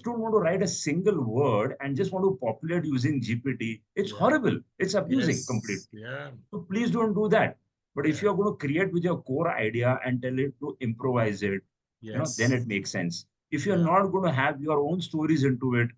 don't want to write a single word and just want to populate using GPT, it's horrible. It's abusing completely. So please don't do that. But if you're going to create with your core idea and tell it to improvise it, then Yes. it makes sense. If you're Yeah. not going to have your own stories into it,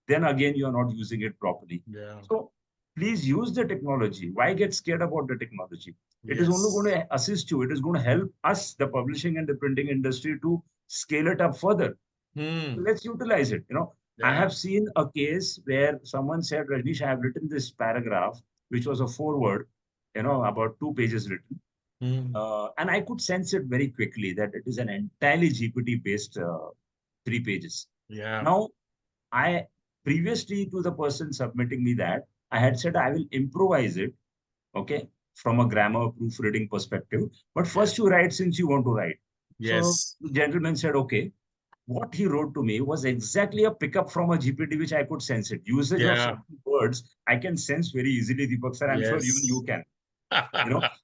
then again, you're not using it properly. Yeah. So please use the technology. Why get scared about the technology? It is only going Yes. to assist you. It is going to help us, the publishing and the printing industry, to scale it up further. So Hmm. let's utilize it. I Yeah. have seen a case where someone said, Rajnish, I have written this paragraph, which was a foreword, about 2 pages written. Hmm. And I could sense it very quickly that it is an entirely GPT based 3 pages. Yeah. Now, I previously to the person submitting me that, I had said I will improvise it, okay, from a grammar proofreading perspective. But Yeah. first, you write since you want to write. So Yes. the gentleman said, okay. What he wrote to me was exactly a pickup from a GPT, which I could sense it. Usage of Yeah. certain words, I can sense very easily, Deepak sir. I'm sure even you Yes. can.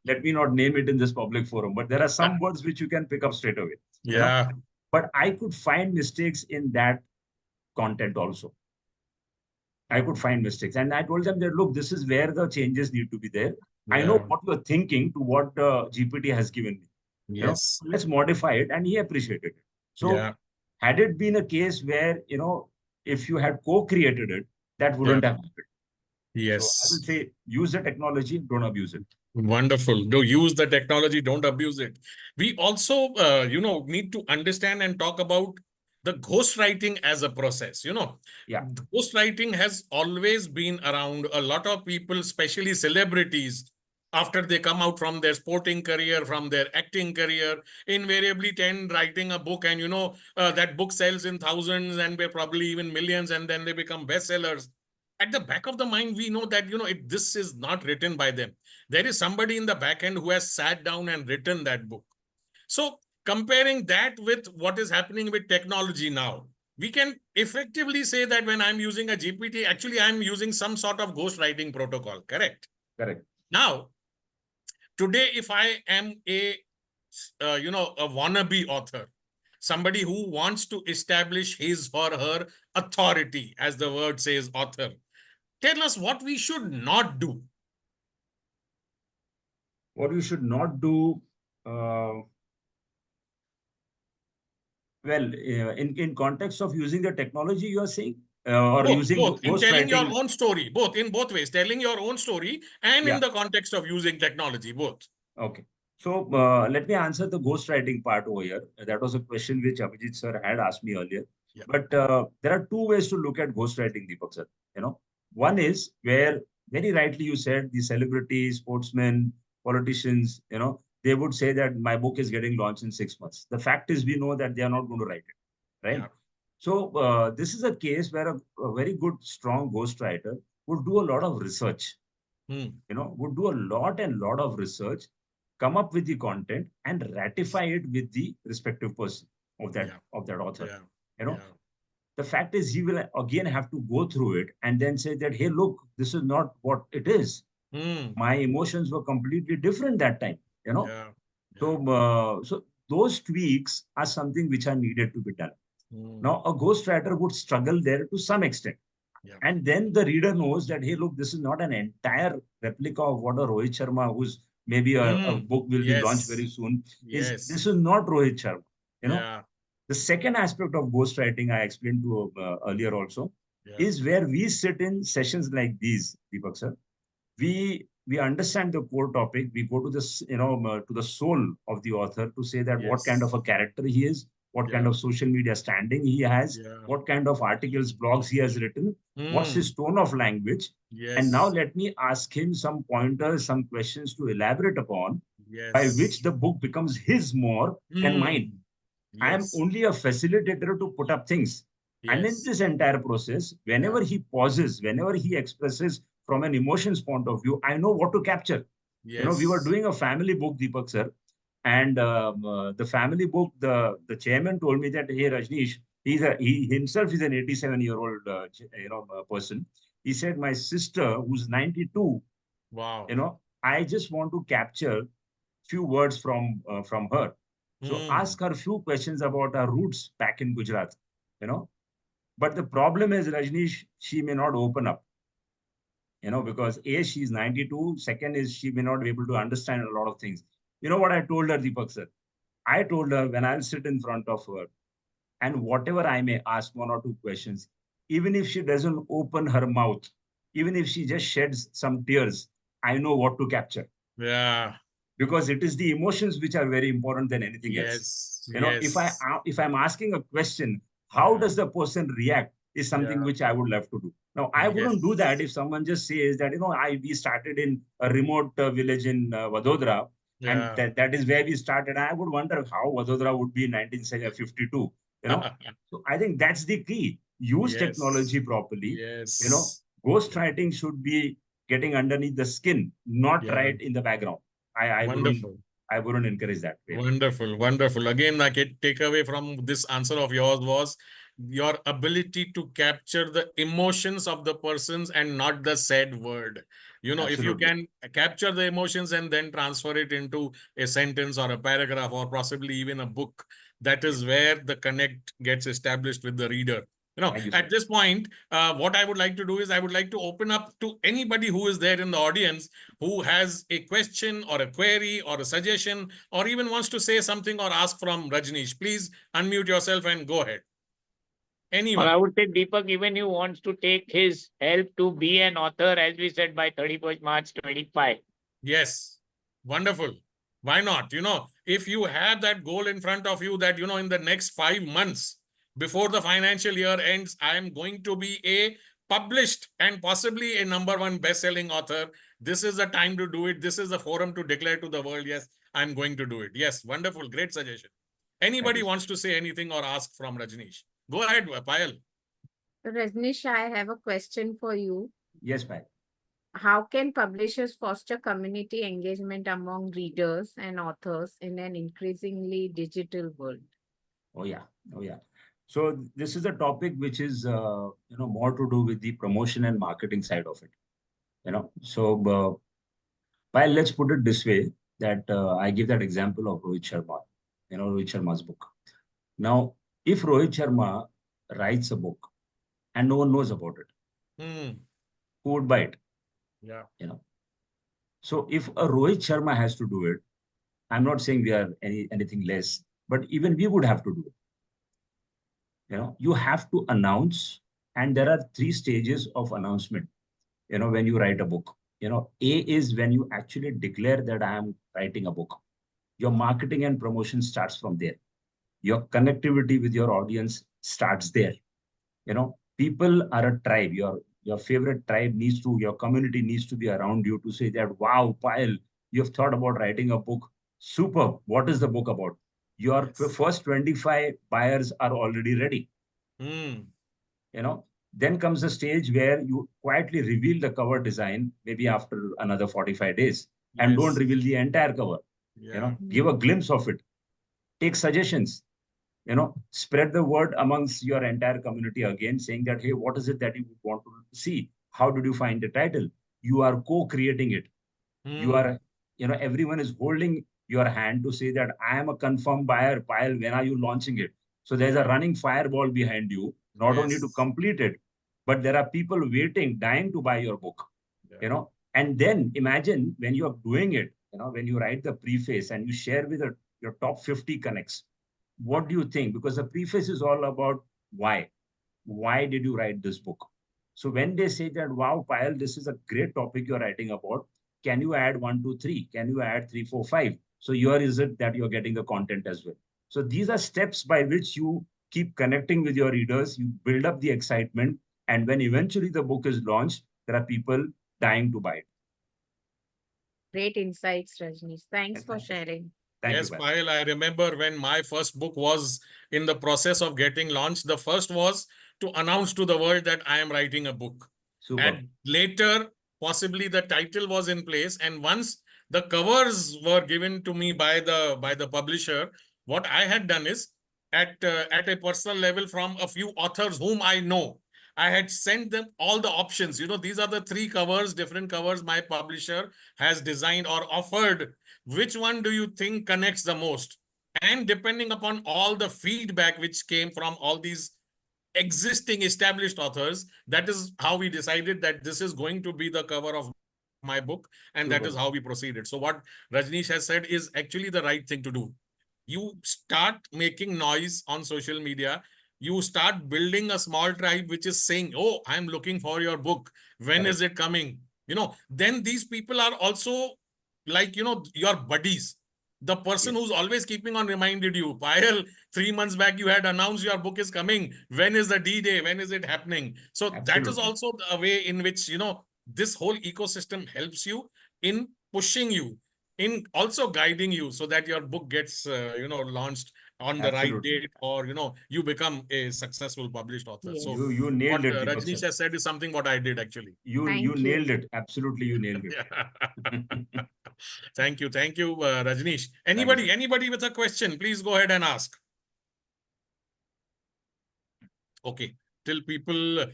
Let me not name it in this public forum, but there are some words which you can pick up straight away. you know Yeah. but I could find mistakes in that content also. I could find mistakes, and I told them that, look, this is where the changes need to be there. I know Yeah. what you're thinking to what GPT has given me. Yes. Let's modify it, and he appreciated it. So Yeah. had it been a case where, if you had co-created it, that Yeah. wouldn't have happened. So I will Yes. say, use the technology, don't abuse it. Wonderful. Do use the technology, don't abuse it. We also, need to understand and talk about the ghostwriting as a process. Yeah, Ghostwriting has always been around. A lot of people, especially celebrities, after they come out from their sporting career, from their acting career, invariably tend writing a book, and that book sells in thousands and probably even millions, and then they become bestsellers. At the back of the mind, we know that this is not written by them. There is somebody in the back end who has sat down and written that book. So comparing that with what is happening with technology now, we can effectively say that when I'm using a GPT, actually I'm using some sort of ghostwriting protocol. Correct? correct. Now, today, if I am a wannabe author, somebody who wants to establish his or her authority, as the word says, author, tell us what we should not do. What you should not do, uh, well, in context of using the technology, you are saying, or using Both in telling your ghostwriting. own story, both in both ways, telling your own story and in Yeah. the context of using technology, both. Okay. So let me answer the ghostwriting part over here. That was a question which Abhijit sir had asked me earlier. Yeah. But there are two ways to look at ghostwriting, Deepak sir. One is where very rightly you said the celebrities, sportsmen, politicians, they would say that my book is getting launched in 6 months. The fact is, we know that they are not going to write it, right? Yeah. So this is a case where a very good, strong ghostwriter would do a lot of research, would do a lot of research, come up with the content and ratify it with the respective person of that Yeah. of that author. Yeah. You know, Yeah. the fact is he will again have to go through it and then say that, hey, look, this is not what it is. Hmm. My emotions were completely different that time. You know, Yeah. Yeah. so those tweaks are something which are needed to be done. Hmm. Now, a ghostwriter would struggle there to some extent. Yeah. And then the reader knows that, hey, look, this is not an entire replica of what a Rohit Sharma, who's maybe a Hmm. book will be launched very Yes. soon, is Yes. this is not Rohit Sharma. Yeah. The second aspect of ghostwriting I explained to earlier also Yeah. is where we sit in sessions like these, Deepak sir. We understand the core topic. We go to this, to the soul of the author to say that what kind of Yes. a character he is, what kind Yeah. of social media standing he has, Yeah. what kind of articles, blogs he has written, what's Hmm. his tone of language. And now Yes. let me ask him some pointers, some questions to elaborate upon, by which Yes. the book becomes his more than mine. Hmm. I am Yes. only a facilitator to put up things. And in Yes. this entire process, Yeah. whenever he pauses, whenever he expresses from an emotions point of view, I know what to capture. We were Yes. doing a family book, Deepak sir, and the family book, the chairman told me that, hey, Rajneesh, he himself is an 87-year-old person. He said, my sister, who's 92, Wow. I just want to capture few words from her. So Hmm. ask her few questions about her roots back in Gujarat. You know, but the problem is, Rajneesh, she may not open up. Because A, she's 92. Second is she may not be able to understand a lot of things. You know what I told her, Deepak sir? I told her when I'll sit in front of her and whatever I may ask one or two questions, even if she doesn't open her mouth, even if she just sheds some tears, I know what to capture Yeah. because it is the emotions which are very important than anything else. Yes. You know, Yes. if I'm asking a question, how Yeah. does the person react is something Yeah. which I would love to do. Now, I wouldn't do that Yes. if someone just says that, we started in a remote village in Vadodara, and Yeah. that is where we started. I would wonder how Vadodara would be in 1952. You know, so I think that's the key. Use Yes. technology properly. You know, Yes. ghostwriting should be getting underneath the skin, not Yeah. right in the background. I wouldn't Wonderful. I wouldn't encourage that really. Wonderful, wonderful. Again, I can take away from this answer of yours was your ability to capture the emotions of the persons and not the said word. You know, if you Absolutely. can capture the emotions and then transfer it into a sentence or a paragraph or possibly even a book, that Yeah. is where the connect gets established with the reader. You know, Thank you, at sir. this point, what I would like to do is I would like to open up to anybody who is there in the audience who has a question or a query or a suggestion or even wants to say something or ask from Rajneesh. Please unmute yourself and go ahead. Or I Anyone? would say Deepak, even you wants to take his help to be an author, as we said, by 31st March 25. Yes. Wonderful. Why not? You know, if you have that goal in front of you that, in the next 5 months before the financial year ends, I am going to be a published and possibly a number one best-selling author. This is the time to do it. This is the forum to declare to the world, yes, I'm going to do it. Yes, wonderful. Great suggestion. Thank you, Anybody sir. wants to say anything or ask from Rajneesh? Go ahead, Payal. Rajnish, I have a question for you. Yes, Pai. How can publishers foster community engagement among readers and authors in an increasingly digital world? Oh yeah. Oh yeah. So this is a topic which is more to do with the promotion and marketing side of it. Pai, let's put it this way that I give that example of Rohit Sharma. Rohit Sharma's book. Now, if Rohit Sharma writes a book and no one knows about it, Hmm. who would buy it? Yeah. You know. So if a Rohit Sharma has to do it, I'm not saying we are anything less, but even we would have to do it. You have to announce, and there are three stages of announcement. When you write a book, A is when you actually declare that I am writing a book. Your marketing and promotion starts from there. Your connectivity with your audience starts there. People are a tribe. Your favorite tribe needs to, your community needs to be around you to say that, wow, Payal, you've thought about writing a book. Super. What is the book about? Your Yes. first 25 buyers are already ready. Hmm. you know then comes the stage where you quietly reveal the cover design maybe after another 45 days, and don't Yes. reveal the entire cover. Yeah. Give a Hmm. glimpse of it, take suggestions, spread the word amongst your entire community again, saying that, hey, what is it that you want to see? How did you find the title? You are co-creating it. You Hmm. are, everyone is holding your hand to say that I am a confirmed buyer. Pile, when are you launching it? So there's a Yeah. running fireball behind you, not only to Yes. complete it, but there are people waiting, dying to buy your book. Yeah. And then imagine when you are doing it, when you write the preface and you share with your top 50 connects, what do you think? Because the preface is all about why. Why did you write this book? So when they say that, wow, Payal, this is a great topic you're writing about, can you add one, two, three? Can you add three, four, five? So here is it that you're getting the content as well. So these are steps by which you keep connecting with your readers, you build up the excitement, and when eventually the book is launched, there are people dying to buy it. Great insights, Rajnish. Thanks And for thank you, sir. sharing. Thank you, Yes, Payal. Payal, I remember when my first book was in the process of getting launched. The first was to announce to the world that I am writing a book. Super. And later, possibly the title was in place. And once the covers were given to me by the publisher, what I had done is at a personal level from a few authors whom I know, I had sent them all the options. These are the three covers, different covers my publisher has designed or offered. Which one do you think connects the most? And depending upon all the feedback which came from all these existing established authors, that is how we decided that this is going to be the cover of my book, and that is how we Super. proceeded. So what Rajneesh has said is actually the right thing to do. You start making noise on social media. You start building a small tribe which is saying, oh, I'm looking for your book. When is it coming? Then these people are also like, your buddies. The person who's always keeping on reminded you, Payal, 3 months back, you had announced your book is coming. When is the D-Day? When is it happening? So that is Absolutely. also a way in which, this whole ecosystem helps you in pushing you, in also guiding you so that your book gets, launched on the right Absolutely. date, or, you become a successful published author. Yes. So You nailed what it, Deepak Rajneesh sir. has said is something what I did actually. You Thank you. nailed it. Absolutely, you nailed it. Yeah. Thank you. Thank you, Rajneesh. Thank you, sir. Anybody with a question, please go ahead and ask. Okay. Till people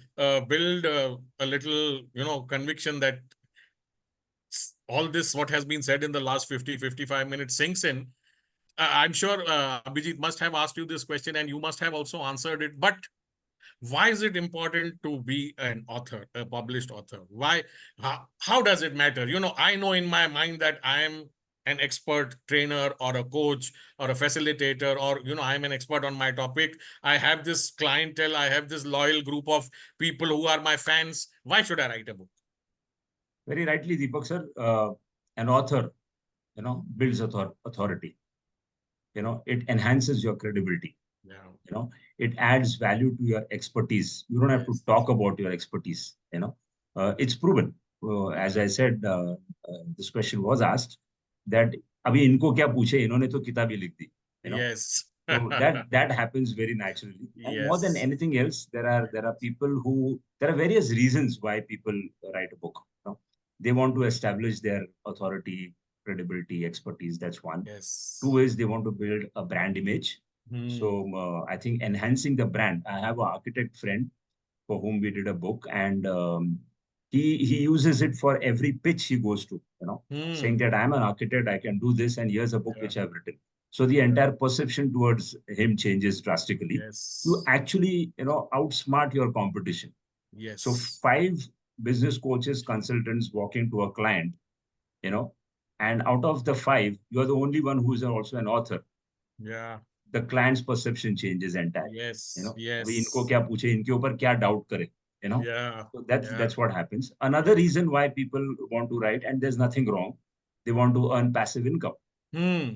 build a little, conviction that all this, what has been said in the last 50-55 minutes sinks in. I'm sure Abhijit must have asked you this question and you must have also answered it. But why is it important to be an author, a published author? Why? How does it matter? I know in my mind that I am an expert trainer or a coach or a facilitator, or, I'm an expert on my topic. I have this clientele. I have this loyal group of people who are my fans. Why should I write a book? Very rightly, Deepak sir. An author, builds authority. It enhances your credibility. Yeah. It adds value to your expertise. You don't have to Yes. talk about your expertise. It's proven. As I said, this question was asked that अभी इनको क्या पूछे, इन्होंने तो किताब ही लिख दी. Yes. So that happens very naturally. And more than Yes. anything else, there are various reasons why people write a book. They want to establish their authority, credibility, expertise. That's one. Yes. Two is they want to build a brand image. So Hmm. I think enhancing the brand. I have an architect friend for whom we did a book, and he uses it for every pitch he goes to. Saying Hmm. that I'm an architect, I can do this, and here's a book Yeah. which I've written. So the entire perception towards him changes drastically. You Yes. actually, outsmart your competition. So Yes. 5 business coaches, consultants walk into a client, you know, and out of the 5, you're the only one who is also an author. Yeah. The client's perception changes entirely. Yes. अभी इनको Yes. क्या पूछे, इनके ऊपर क्या doubt करे, you know. Yeah. So that's Yeah. that's what happens. Another reason why people want to write, and there's nothing wrong, they want to earn passive income. Hmm.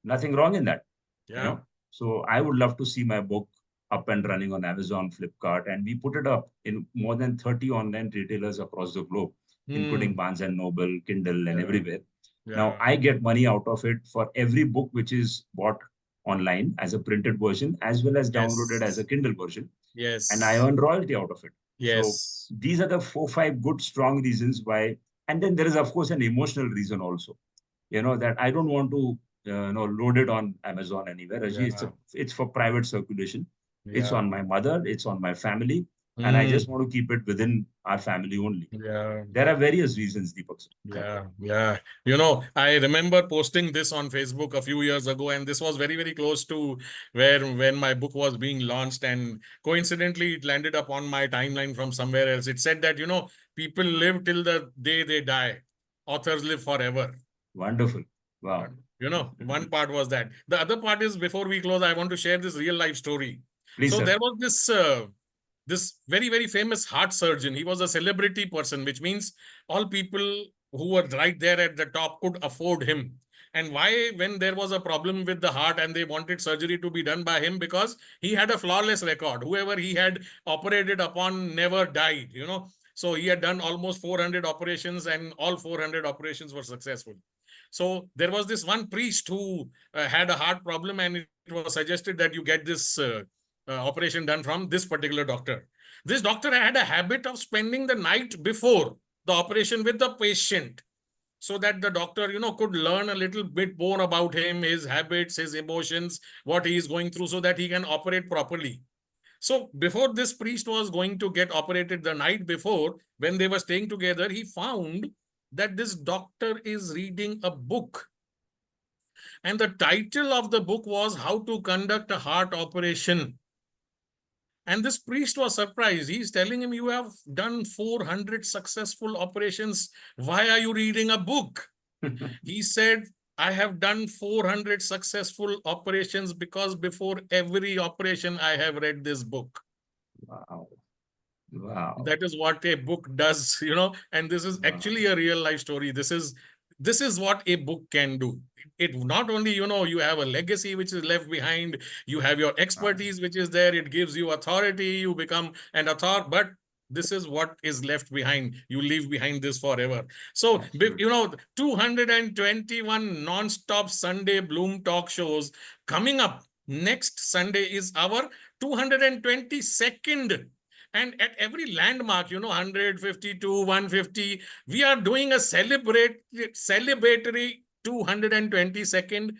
Nothing wrong in that, you Yeah. know. So I would love to see my book up and running on Amazon, Flipkart, and we put it up in more than 30 online retailers across the globe, including Hmm. Barnes and Noble, Kindle, and Yeah. everywhere. Now Yeah. I get money out of it for every book which is bought online as a printed version, as well as downloaded as a Yes. Kindle version, and I Yes. earn royalty out of it. So Yes. these are the 4, 5 good, strong reasons why. And then there is, of course, an emotional reason also. That I don't want to, load it on Amazon anywhere. Actually, Yeah. it's for private circulation. It's Yeah. on my mother. It's on my family, and I just Hmm. want to keep it within our family only. Yeah. There are various reasons, Deepak sir. Yeah, yeah. I remember posting this on Facebook a few years ago, and this was very, very close to when my book was being launched. And coincidentally, it landed up on my timeline from somewhere else. It said that, people live till the day they die. Authors live forever. Wonderful. Wow. One part was that. The other part is, before we close, I want to share this real life story. Please, So sir. there was this very, very famous heart surgeon. He was a celebrity person, which means all people who were right there at the top could afford him. And why? When there was a problem with the heart and they wanted surgery to be done by him, because he had a flawless record. Whoever he had operated upon never died. So he had done almost 400 operations, and all 400 operations were successful. So there was this one priest who had a heart problem, and it was suggested that you get this operation done from this particular doctor. This doctor had a habit of spending the night before the operation with the patient, so that the doctor, could learn a little bit more about him, his habits, his emotions, what he is going through, so that he can operate properly. So before this priest was going to get operated, the night before, when they were staying together, he found that this doctor is reading a book. And the title of the book was How to Conduct a Heart Operation. And this priest was surprised. He's telling him, you have done 400 successful operations. Why are you reading a book? He said, I have done 400 successful operations because before every operation, I have read this book. Wow. Wow. That is what a book does, and this is Wow. actually a real life story. This is what a book can do. It not only, you have a legacy which is left behind, you have your expertise which is there, it gives you authority, you become an author, but this is what is left behind. You leave behind this forever. So, Absolutely. 221 non-stop Sunday Bloom talk shows coming up. Next Sunday is our 222nd. And at every landmark, 152, 150, we are doing a celebratory 222nd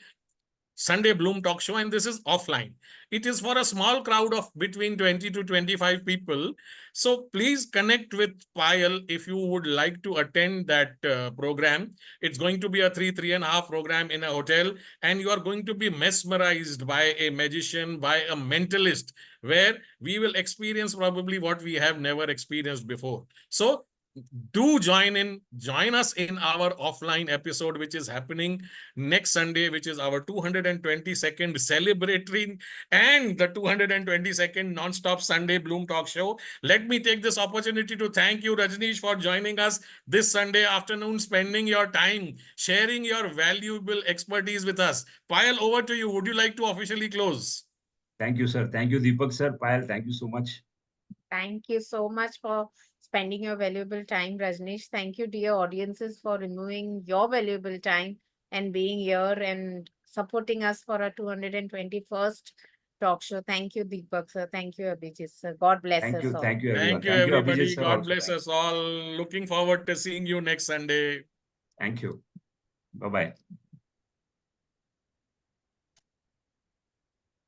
Sunday Bloom talk show, and this is offline. It is for a small crowd of between 20 to 25 people. So please connect with Payal if you would like to attend that program. It's going to be a 3.5 program in a hotel, and you are going to be mesmerized by a magician, by a mentalist, where we will experience probably what we have never experienced before. So do join us in our offline episode, which is happening next Sunday, which is our 222nd celebratory and the 222nd non-stop Sunday Bloom talk show. Let me take this opportunity to thank you, Rajneesh, for joining us this Sunday afternoon, spending your time, sharing your valuable expertise with us. Payal, over to you. Would you like to officially close? Thank you, sir. Thank you, Deepak, sir. Payal, thank you so much. Thank you so much for spending your valuable time, Rajneesh. Thank you, dear audiences, for removing your valuable time and being here and supporting us for our 221st talk show. Thank you, Deepak, sir. Thank you, Abhijit, sir. God bless us all. Thank you, everyone. Thank you, Thank you, Abhijit, everybody. sir, God also. bless us all. Looking forward to seeing you next Sunday. Thank you. Bye-bye.